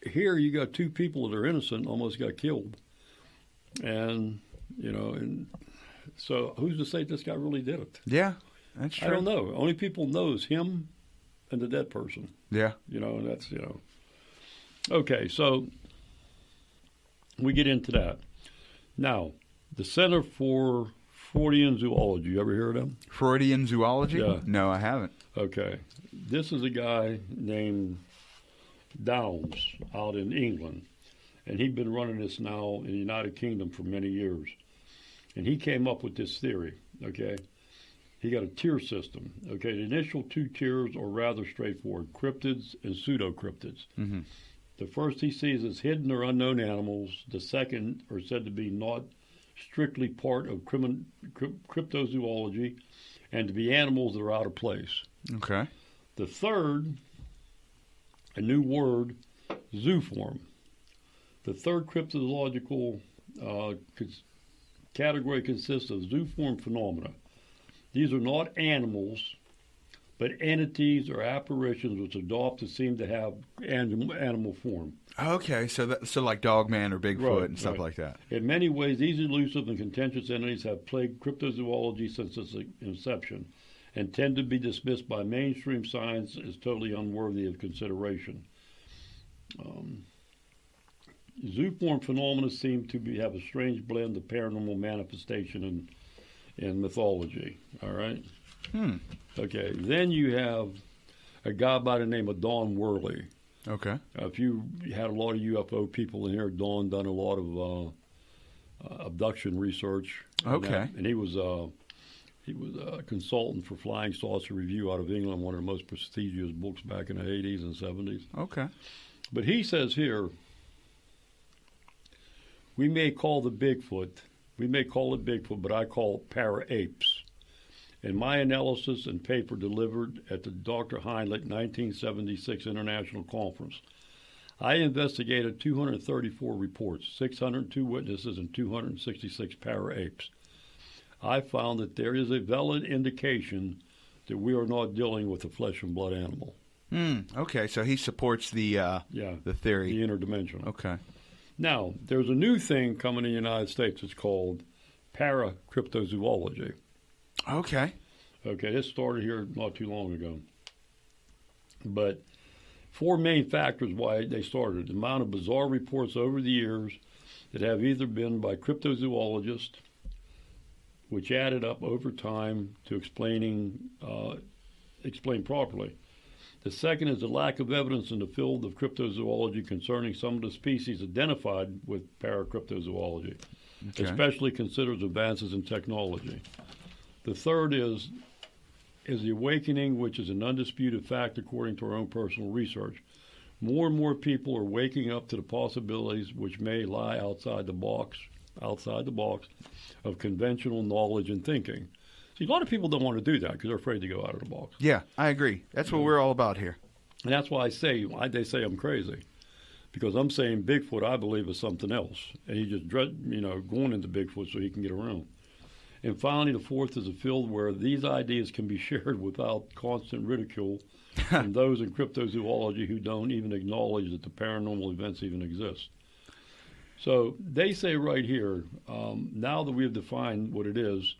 here you got 2 people that are innocent, almost got killed. And, you know, and so who's to say this guy really did it? Yeah, that's true. I don't know. Only people knows him and the dead person. Yeah. You know, and that's, you know. Okay, so we get into that. Now, the Center for Freudian Zoology, you ever hear of them? Freudian zoology? Yeah. No, I haven't. Okay. This is a guy named Downs out in England, and he'd been running this now in the United Kingdom for many years. And he came up with this theory, okay? He got a tier system, okay? The initial 2 tiers are rather straightforward, cryptids and pseudocryptids. Mm-hmm. The first he sees is hidden or unknown animals. The second are said to be not strictly part of cryptozoology and to be animals that are out of place. Okay. The third, a new word, zooform. The third cryptozoological category consists of zooform phenomena. These are not animals, but entities or apparitions which adopt to seem to have animal form. Okay, so like Dogman or Bigfoot Right, and stuff right. like that. In many ways, these elusive and contentious entities have plagued cryptozoology since its inception and tend to be dismissed by mainstream science as totally unworthy of consideration. Zooform phenomena seem to have a strange blend of paranormal manifestation and mythology. All right? Okay, then you have a guy by the name of Don Worley. Okay. If you had a lot of UFO people in here, Don done a lot of abduction research. Okay. And he was a consultant for Flying Saucer Review out of England, one of the most prestigious books back in the 80s and 70s. Okay. But he says here, we may call it Bigfoot, but I call it para-apes. In my analysis and paper delivered at the Dr. Heinrich 1976 International Conference, I investigated 234 reports, 602 witnesses, and 266 para-apes. I found that there is a valid indication that we are not dealing with a flesh and blood animal. Okay, so he supports the theory. The interdimensional. Okay. Now, there's a new thing coming in the United States. It's called paracryptozoology. Okay. Okay, this started here not too long ago. But 4 main factors why they started. The amount of bizarre reports over the years that have either been by cryptozoologists, which added up over time to explain properly. The second is the lack of evidence in the field of cryptozoology concerning some of the species identified with paracryptozoology, especially considers advances in technology. The third is the awakening, which is an undisputed fact according to our own personal research. More and more people are waking up to the possibilities which may lie outside the box of conventional knowledge and thinking. See, a lot of people don't want to do that because they're afraid to go out of the box. Yeah, I agree. That's what we're all about here. And that's why they say I'm crazy. Because I'm saying Bigfoot, I believe, is something else. And he just, going into Bigfoot so he can get around. And finally, the fourth is a field where these ideas can be shared without constant ridicule from those in cryptozoology who don't even acknowledge that the paranormal events even exist. So they say right here, now that we have defined what it is,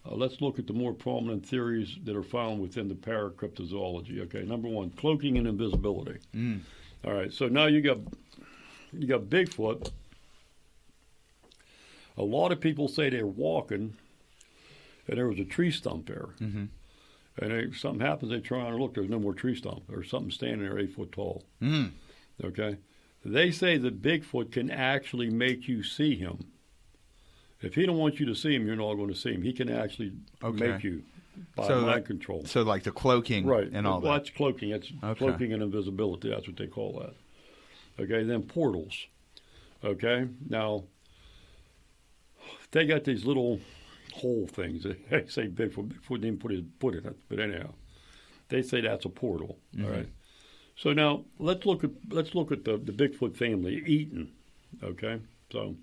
let's look at the more prominent theories that are found within the paracryptozoology. Okay, number one, cloaking and invisibility. All right, so now you got Bigfoot. A lot of people say they're walking, and there was a tree stump there. And something happens, they try and look, there's no more tree stump. There's something standing there 8 foot tall. Okay? They say that Bigfoot can actually make you see him. If he don't want you to see him, you're not going to see him. He can actually make you by mind control. So like the cloaking and all that. That's cloaking. It's cloaking and invisibility. That's what they call that. Okay, then portals. Okay, now they got these little hole things. They say Bigfoot didn't put his foot in it, but anyhow, they say that's a portal. All right. So now let's look at the Bigfoot family eating. Okay, so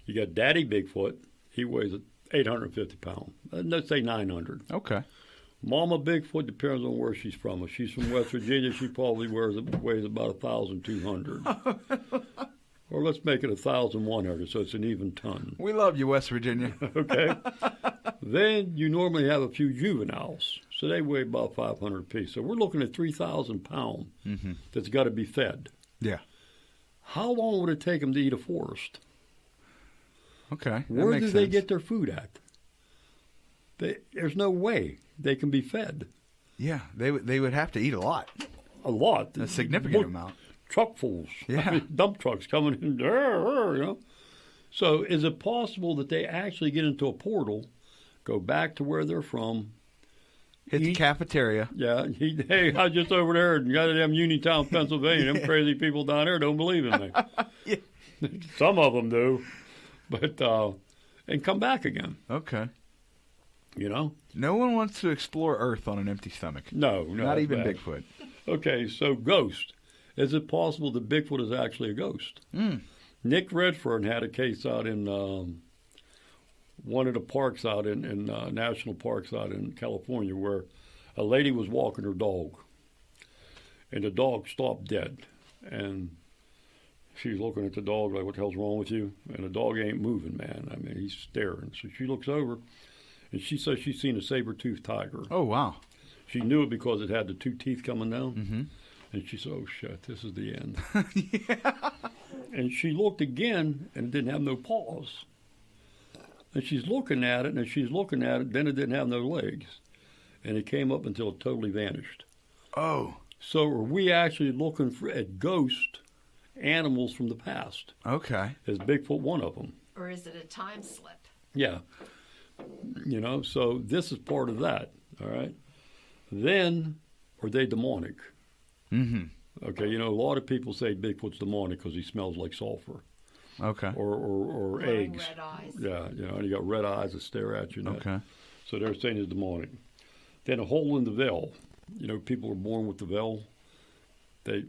you got Daddy Bigfoot. He weighs 850 pounds. Let's say 900. Okay. Mama Bigfoot depends on where she's from. If she's from West Virginia, she probably weighs about 1,200. Or let's make it 1,100, so it's an even ton. We love you, West Virginia. Okay. Then you normally have a few juveniles, so they weigh about 500 apiece. So we're looking at 3,000 pounds that's got to be fed. Yeah. How long would it take them to eat a forest? Okay. Where do they get their food at? There's no way they can be fed. Yeah, they would have to eat a lot. A lot. A significant amount. Truckfuls. Yeah. I mean, dump trucks coming in. You know. So is it possible that they actually get into a portal, go back to where they're from, hit the cafeteria? Yeah. Hey, I was just over there in goddamn Uniontown, Pennsylvania. Them crazy people down there don't believe in me. Yeah. Some of them do. But, and come back again. Okay. You know? No one wants to explore Earth on an empty stomach. No. Not even Bigfoot. Okay, so ghost. Is it possible that Bigfoot is actually a ghost? Nick Redfern had a case out in one of the parks out in national parks out in California where a lady was walking her dog, and the dog stopped dead. And she's looking at the dog like, what the hell's wrong with you? And the dog ain't moving, man. I mean, he's staring. So she looks over, and she says she's seen a saber-toothed tiger. Oh, wow. She knew it because it had the two teeth coming down. And she said, oh, shit, this is the end. Yeah. And she looked again, and it didn't have no paws. And she's looking at it, and as she's looking at it, then it didn't have no legs. And it came up until it totally vanished. Oh. So are we actually looking at ghost animals from the past? Okay. Is Bigfoot one of them? Or is it a time slip? Yeah. You know, so this is part of that, all right? Then, are they demonic? Okay, you know, a lot of people say Bigfoot's demonic because he smells like sulfur. Okay. Or eggs. Red eyes. Yeah, you know, and you got red eyes that stare at you. Okay. So they're saying it's demonic. Then a hole in the veil. You know, people are born with the veil. They're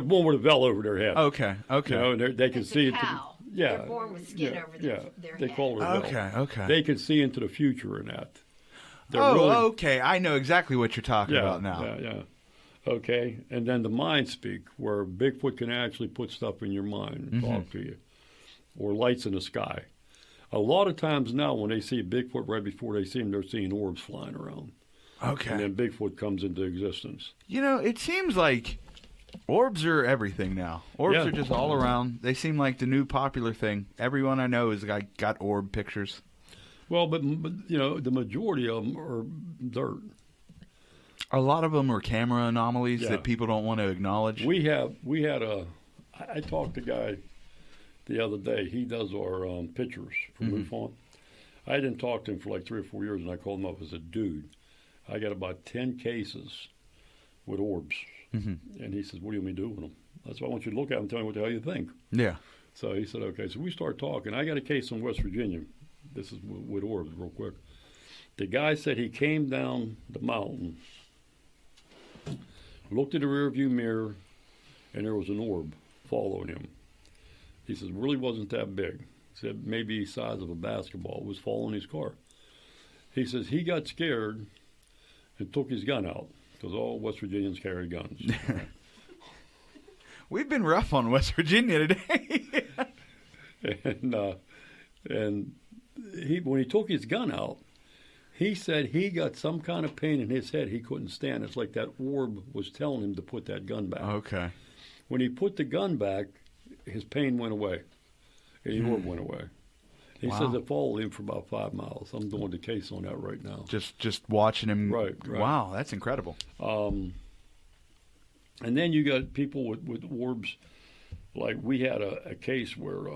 born with a veil over their head. Okay. You know, and they can see it. They're born with skin over their they head. call it a veil. Okay. They can see into the future in that. Okay. I know exactly what you're talking about now. Yeah. Okay, and then the mind speak, where Bigfoot can actually put stuff in your mind and talk to you, or lights in the sky. A lot of times now, when they see a Bigfoot right before they see him, they're seeing orbs flying around. Okay. And then Bigfoot comes into existence. You know, it seems like orbs are everything now. Orbs are just all around. They seem like the new popular thing. Everyone I know has got orb pictures. Well, but you know, the majority of them are dirt. A lot of them are camera anomalies that people don't want to acknowledge. I talked to a guy the other day. He does our pictures for MUFON. I didn't talk to him for like 3 or 4 years, and I called him up as a dude. I got about 10 cases with orbs. And he says, what do you want me to do with them? That's why I want you to look at them and tell me what the hell you think. Yeah. So he said, okay. So we start talking. I got a case in West Virginia. This is with orbs real quick. The guy said he came down the mountain, looked at the rearview mirror, and there was an orb following him. He says, really wasn't that big. He said maybe the size of a basketball. It was following his car. He says he got scared and took his gun out, because all West Virginians carry guns. We've been rough on West Virginia today. And when he took his gun out, he said he got some kind of pain in his head he couldn't stand. It's like that orb was telling him to put that gun back. Okay. When he put the gun back, his pain went away. And the orb went away. He says it followed him for about 5 miles. I'm doing the case on that right now. Just watching him. Right. Wow, that's incredible. And then you got people with orbs. Like we had a case where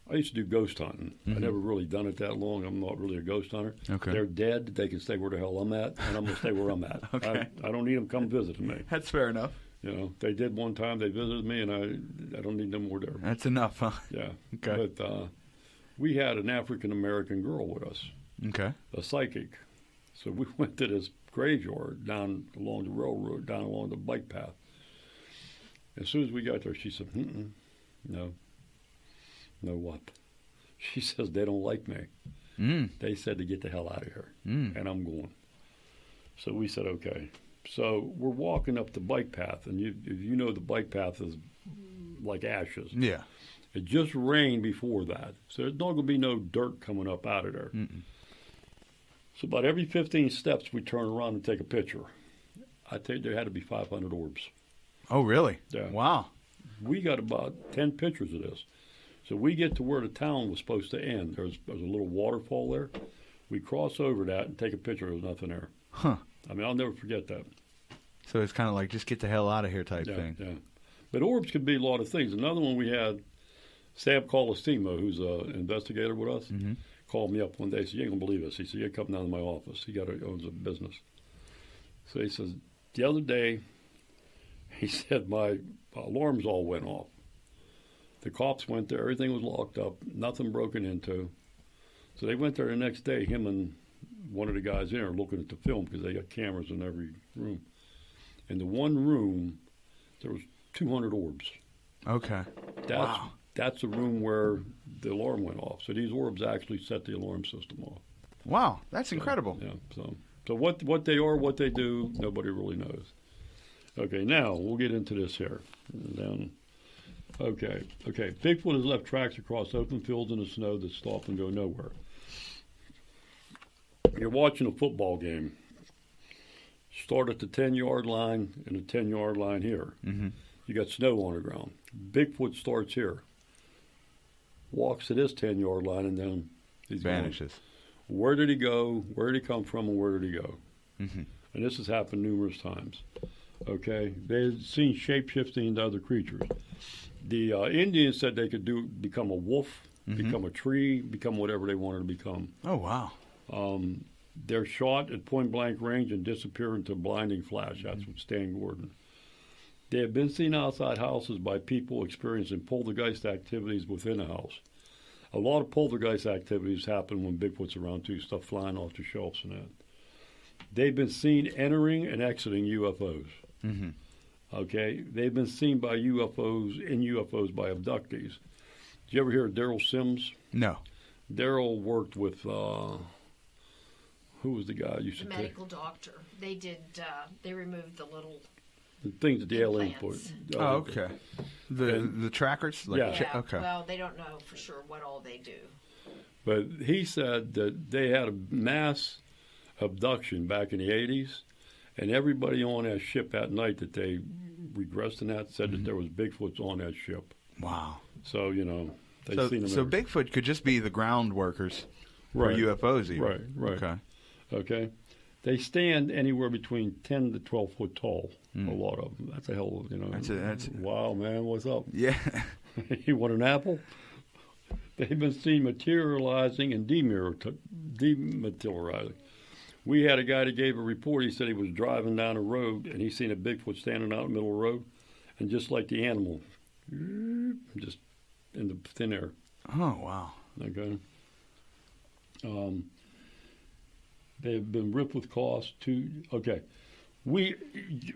I used to do ghost hunting. I never really done it that long. I'm not really a ghost hunter. Okay. They're dead. They can stay where the hell I'm at, and I'm going to stay where I'm at. Okay. I don't need them come visiting me. That's fair enough. You know, they did one time. They visited me, and I don't need them more there. That's enough, huh? Yeah. Okay. But we had an African-American girl with us, Okay. a psychic. So we went to this graveyard down along the railroad, down along the bike path. As soon as we got there, she said, no. No what? She says, they don't like me. They said to get the hell out of here, and I'm going. So we said, okay. So we're walking up the bike path, and you know the bike path is like ashes. Yeah. It just rained before that, so there's not going to be no dirt coming up out of there. So about every 15 steps, we turn around and take a picture. I tell you, there had to be 500 orbs. Oh, really? Yeah. Wow. We got about 10 pictures of this. So we get to where the town was supposed to end. There's a little waterfall there. We cross over that and take a picture. There's nothing there. Huh. I mean, I'll never forget that. So it's kind of like just get the hell out of here type thing. Yeah. But orbs could be a lot of things. Another one we had, Sam Colosimo, who's an investigator with us, called me up one day. He said, you ain't going to believe this. He said, you come down to my office. He owns a business. So he says, the other day, he said, my alarms all went off. The cops went there. Everything was locked up. Nothing broken into. So they went there the next day, him and one of the guys in there looking at the film because they got cameras in every room. In the one room, there was 200 orbs. Okay. That's the room where the alarm went off. So these orbs actually set the alarm system off. Wow, that's incredible. Yeah. So what they are, what they do, nobody really knows. Okay, now we'll get into this here. Then, okay. Bigfoot has left tracks across open fields in the snow that stop and go nowhere. You're watching a football game. Start at the 10-yard line and the 10-yard line here. You got snow on the ground. Bigfoot starts here, walks to this 10-yard line, and then he vanishes. Where did he go? Where did he come from? And where did he go? And this has happened numerous times. Okay, they've seen shape-shifting into other creatures. The Indians said they could become a wolf, become a tree, become whatever they wanted to become. Oh, wow. They're shot at point-blank range and disappear into a blinding flash. That's what Stan Gordon. They have been seen outside houses by people experiencing poltergeist activities within a house. A lot of poltergeist activities happen when Bigfoot's around, too, stuff flying off the shelves and that. They've been seen entering and exiting UFOs. Okay? They've been seen by UFOs by abductees. Did you ever hear of Daryl Sims? No. Daryl worked with, who was the guy you used to The medical doctor. They did, they removed the little the things that the alien put. implants. Oh, okay. The trackers? Like Yeah. Okay. Well, they don't know for sure what all they do. But he said that they had a mass abduction back in the 80s, and everybody on that ship that night that they regressed in that said that there was Bigfoots on that ship. Wow. So, they've seen them. So Bigfoot could just be the ground workers for Right. UFOs even. Right. Okay. Okay? They stand anywhere between 10 to 12 foot tall, a lot of them. That's a hell of, That's wow, man, what's up? Yeah. You want an apple? They've been seen materializing and dematerializing. We had a guy that gave a report. He said he was driving down a road, and he seen a Bigfoot standing out in the middle of the road, and just like the animal, just in the thin air. Oh, wow. Okay. They've been ripped with cost too. Okay. You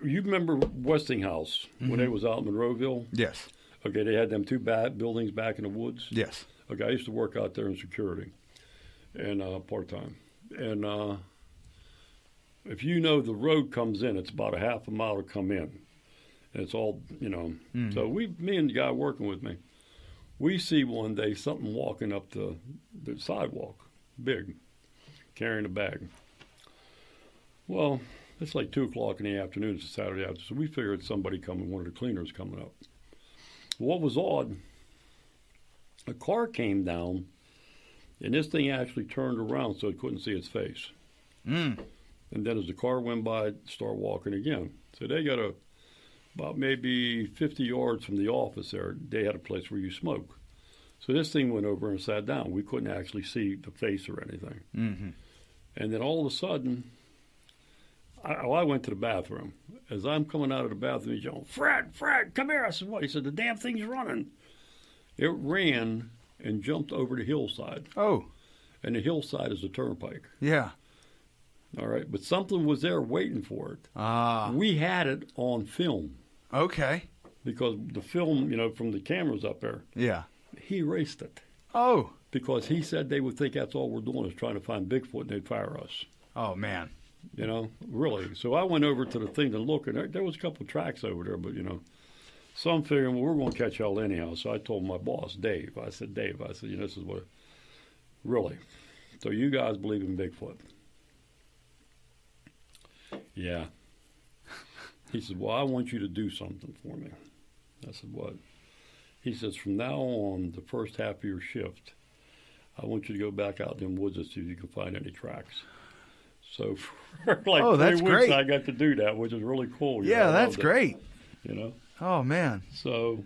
remember Westinghouse when they was out in Monroeville? Yes. Okay, they had them two buildings back in the woods. Yes. Okay, I used to work out there in security, and part-time. And if you know the road comes in, it's about a half a mile to come in. And it's all, So me and the guy working with me, we see one day something walking up the sidewalk, big, carrying a bag. Well, it's like 2 o'clock in the afternoon. It's a Saturday afternoon, so we figured somebody coming, one of the cleaners coming up. What was odd, a car came down, and this thing actually turned around so it couldn't see its face. And then as the car went by, it started walking again. So they got about maybe 50 yards from the office there, they had a place where you smoke. So this thing went over and sat down. We couldn't actually see the face or anything. Mm-hmm. And then all of a sudden, I went to the bathroom. As I'm coming out of the bathroom, he's yelling, Fred, come here. I said, what? He said, the damn thing's running. It ran and jumped over the hillside. Oh. And the hillside is a turnpike. Yeah. All right. But something was there waiting for it. Ah. We had it on film. Okay. Because the film, from the cameras up there. Yeah. He erased it. Oh. Because he said they would think that's all we're doing is trying to find Bigfoot and they'd fire us. Oh, man. Really. So I went over to the thing to look, and there was a couple of tracks over there, but, so I'm figuring, well, we're going to catch hell anyhow. So I told my boss, Dave, this is what, really. So you guys believe in Bigfoot? Yeah. He said, well, I want you to do something for me. I said, what? He says, from now on, the first half of your shift, I want you to go back out in them woods and see if you can find any tracks. So for like 3 weeks, great. I got to do that, which is really cool. Yeah, that's great. Oh, man. So,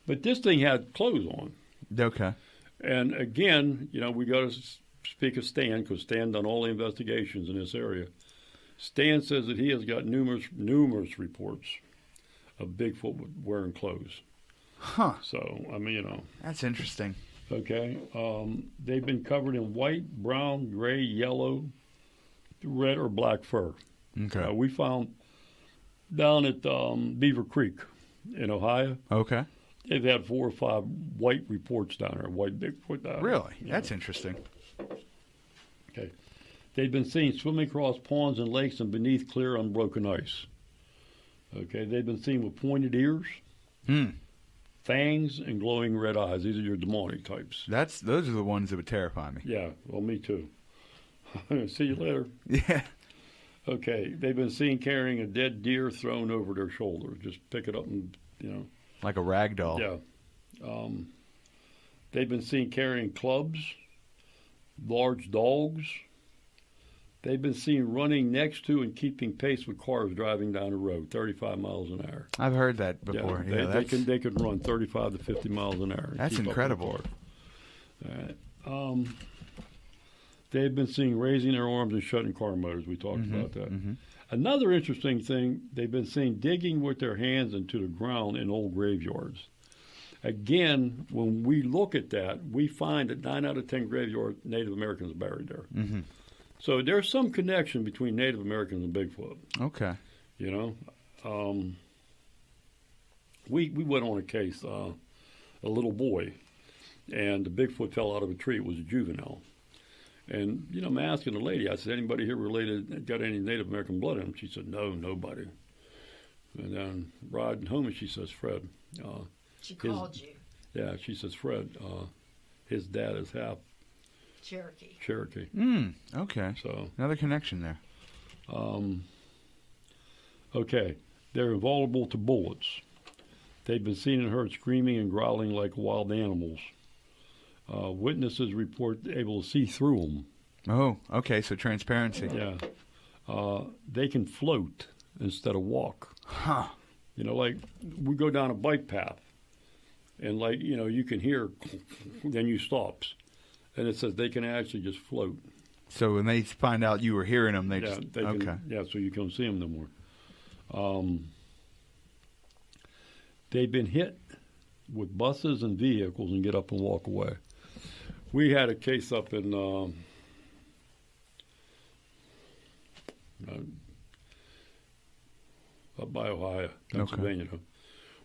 but this thing had clothes on. Okay. And again, we got to speak of Stan, because Stan done all the investigations in this area. Stan says that he has got numerous reports of Bigfoot wearing clothes. Huh. So, That's interesting. Okay. They've been covered in white, brown, gray, yellow, red, or black fur. Okay. We found down at Beaver Creek in Ohio. Okay. They've had 4 or 5 white reports down there, white Bigfoot down there. Really? That's interesting. Okay. They've been seen swimming across ponds and lakes and beneath clear, unbroken ice. Okay. They've been seen with pointed ears, fangs, and glowing red eyes. These are your demonic types. Those are the ones that would terrify me. Yeah. Well, me too. See you later. Yeah. Okay. They've been seen carrying a dead deer thrown over their shoulders. Just pick it up and, Like a rag doll. Yeah. They've been seen carrying clubs, large dogs. They've been seen running next to and keeping pace with cars driving down the road, 35 miles an hour. I've heard that before. Yeah, they can run 35 to 50 miles an hour. That's incredible. All right. They've been seen raising their arms and shutting car motors. We talked about that. Mm-hmm. Another interesting thing, they've been seen digging with their hands into the ground in old graveyards. Again, when we look at that, we find that 9 out of 10 graveyards, Native Americans are buried there. Mm-hmm. So there's some connection between Native Americans and Bigfoot. Okay. We went on a case, a little boy, and the Bigfoot fell out of a tree. It was a juvenile. And, I'm asking the lady, I said, anybody here got any Native American blood in them? She said, no, nobody. And then riding home, and she says, Fred. She called you. Yeah, she says, Fred, his dad is half Cherokee. Okay. So another connection there. Okay. They're invulnerable to bullets. They've been seen and heard screaming and growling like wild animals. Witnesses report able to see through them. Oh, okay. So transparency. Yeah. They can float instead of walk. Huh. Like we go down a bike path, and you can hear, then you stops. And it says they can actually just float. So when they find out you were hearing them, okay. Yeah, so you can't see them no more. They've been hit with buses and vehicles and get up and walk away. We had a case up in up by Ohio, Pennsylvania,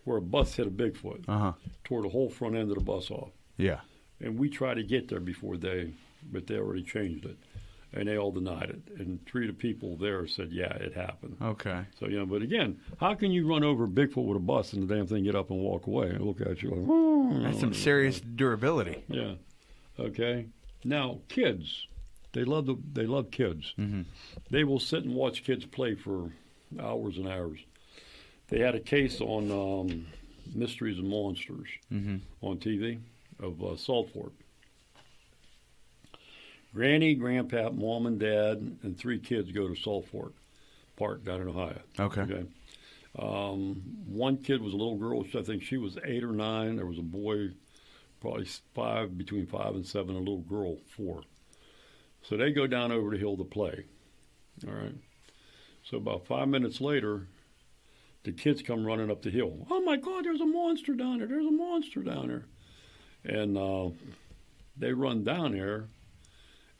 where a bus hit a Bigfoot, tore the whole front end of the bus off. Yeah. And we tried to get there before but they already changed it. and they all denied it. And 3 of the people there said, yeah, it happened. Okay. So, but again, how can you run over Bigfoot with a bus and the damn thing get up and walk away and look at you like, oh. That's some serious durability. Yeah. Okay. Now, kids, they love kids. Mm-hmm. They will sit and watch kids play for hours and hours. They had a case on Mysteries and Monsters on TV of Salt Fork. Granny, Grandpa, Mom, and Dad, and 3 kids go to Salt Fork Park down in Ohio. Okay. One kid was a little girl. I think she was 8 or 9. There was a boy, probably between 5 and 7, a little girl, 4. So they go down over the hill to play. All right. So about 5 minutes later, the kids come running up the hill. Oh, my God, there's a monster down there. There's a monster down there. And they run down there.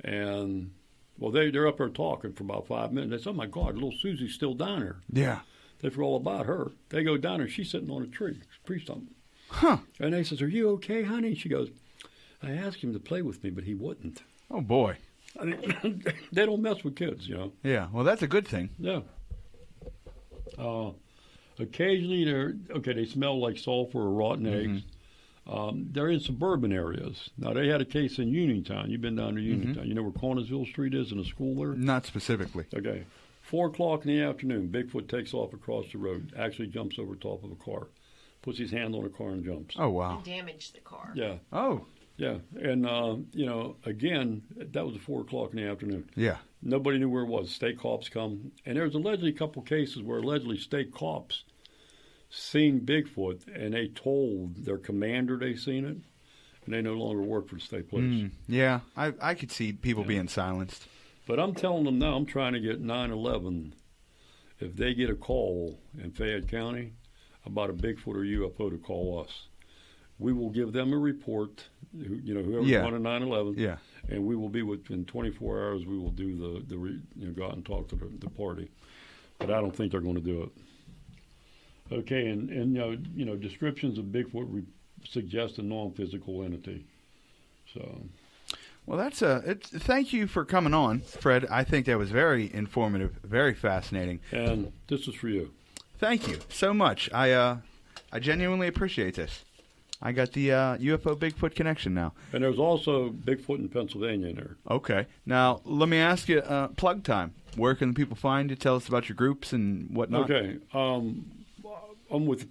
And, well, they're up there talking for about 5 minutes. They say, oh, my God, little Susie's still down there. Yeah. They forgot all about her. They go down there. She's sitting on a tree, tree stump. Huh. And they says, are you okay, honey? And she goes, I asked him to play with me, but he wouldn't. Oh, boy. I mean, they don't mess with kids, Yeah, well, that's a good thing. Yeah. Occasionally, they smell like sulfur or rotten eggs. They're in suburban areas. Now, they had a case in Uniontown. You've been down to Uniontown. You know where Cornersville Street is and the school there? Not specifically. Okay. 4 o'clock in the afternoon, Bigfoot takes off across the road, actually jumps over top of a car, puts his hand on a car and jumps. Oh, wow. And damaged the car. Yeah. Oh. Yeah. And, again, that was at 4 o'clock in the afternoon. Yeah. Nobody knew where it was. State cops come. And there's allegedly a couple cases where allegedly state cops seen Bigfoot and they told their commander they seen it, and they no longer work for the state police. Yeah, I could see people being silenced. But I'm telling them now, I'm trying to get 9/11, if they get a call in Fayette County about a Bigfoot or UFO, to call us. We will give them a report, whoever's on 9/11, Yeah. and we will be within 24 hours. We will do go out and talk to the party. But I don't think they're going to do it. Okay, and descriptions of Bigfoot suggest a non-physical entity. So, well, thank you for coming on, Fred. I think that was very informative, very fascinating. And this is for you. Thank you so much. I genuinely appreciate this. I got the UFO Bigfoot connection now. And there's also Bigfoot in Pennsylvania in there. Okay. Now, let me ask you, plug time. Where can people find you? Tell us about your groups and whatnot. Okay. I'm with the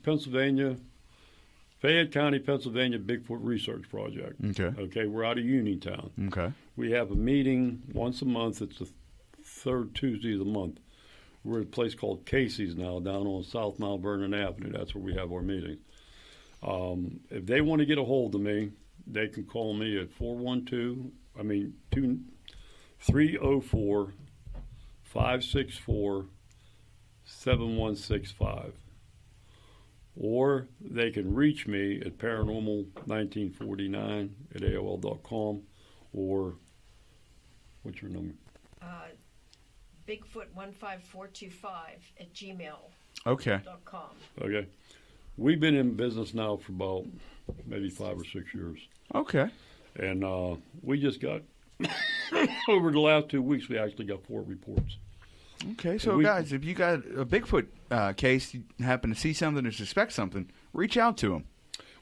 Fayette County, Pennsylvania Bigfoot Research Project. Okay, we're out of Uniontown. Okay. We have a meeting once a month. It's the 3rd Tuesday of the month. We're at a place called Casey's now, down on South Mount Vernon Avenue. That's where we have our meeting. If they want to get a hold of me, they can call me at 304-564-7165. Or they can reach me at paranormal1949@AOL.com, or what's your number? Bigfoot15425@gmail.com. Okay. Okay. We've been in business now for about maybe 5 or 6 years. Okay. And we just got, over the last 2 weeks, we actually got 4 reports. Okay, so guys, if you got a Bigfoot case, you happen to see something or suspect something, reach out to them.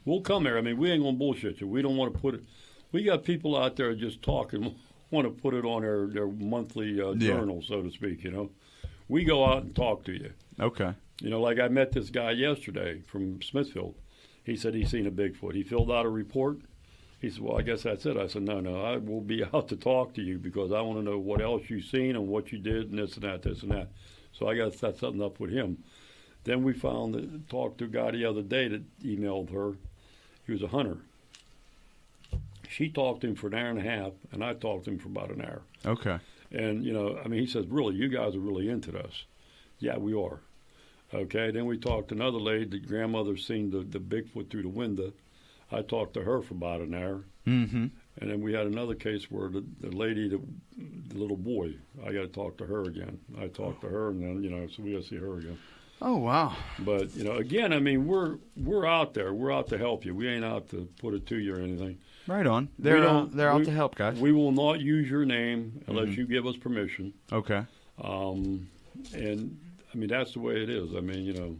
We'll come there. I mean, we ain't going to bullshit you. We don't want to put it. We got people out there just talking, want to put it on their monthly journal, so to speak, We go out and talk to you. Okay. Like I met this guy yesterday from Smithfield. He said he's seen a Bigfoot. He filled out a report. He said, well, I guess that's it. I said, no, I will be out to talk to you because I want to know what else you've seen and what you did and this and that. So I got to set something up with him. Then we talked to a guy the other day that emailed her. He was a hunter. She talked to him for an hour and a half, and I talked to him for about an hour. Okay. And, he says, really, you guys are really into this. Yeah, we are. Okay, then we talked to another lady. The grandmother seen the Bigfoot through the window. I talked to her for about an hour. Mm-hmm. And then we had another case where the lady, the little boy, I got to talk to her again. I talked to her, and then, so we got to see her again. Oh, wow. But, again, we're out there. We're out to help you. We ain't out to put it to you or anything. Right on. They're out to help, guys. We will not use your name unless you give us permission. Okay. And I mean, that's the way it is. I mean, you know,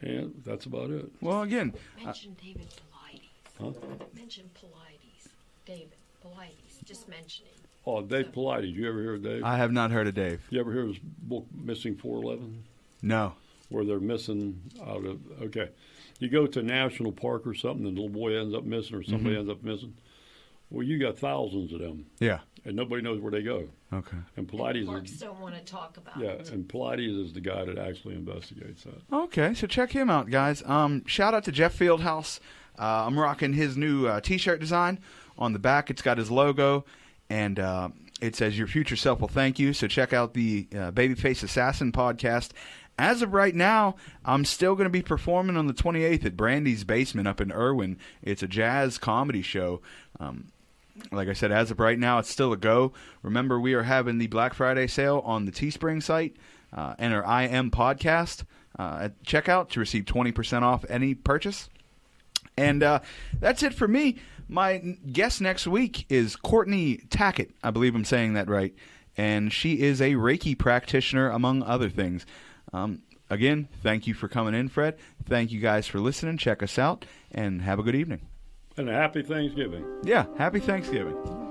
and that's about it. Well, again, Mention David Pilates. Huh? Mention Pilates. David Pilates. Just mentioning. Oh, Dave Pilates. You ever hear of Dave? I have not heard of Dave. You ever hear his book, Missing 411? No. Where they're missing out of, okay. You go to a national park or something and the little boy ends up missing or somebody ends up missing. Well, you got thousands of them. Yeah. And nobody knows where they go. Okay. And Pilates Parks is, don't want to talk about yeah, it. and Pilates is the guy that actually investigates that. Okay, so check him out, guys. Shout out to Jeff Fieldhouse. I'm rocking his new T-shirt design. On the back, it's got his logo, and it says, "Your future self will thank you." So check out the Babyface Assassin podcast. As of right now, I'm still going to be performing on the 28th at Brandy's Basement up in Irwin. It's a jazz comedy show. Like I said, as of right now, it's still a go. Remember, we are having the Black Friday sale on the Teespring site. Enter IM Podcast at checkout to receive 20% off any purchase. And that's it for me. My guest next week is Courtney Tackett. I believe I'm saying that right. And she is a Reiki practitioner, among other things. Again, thank you for coming in, Fred. Thank you guys for listening. Check us out, and have a good evening. And a happy Thanksgiving. Yeah, happy Thanksgiving.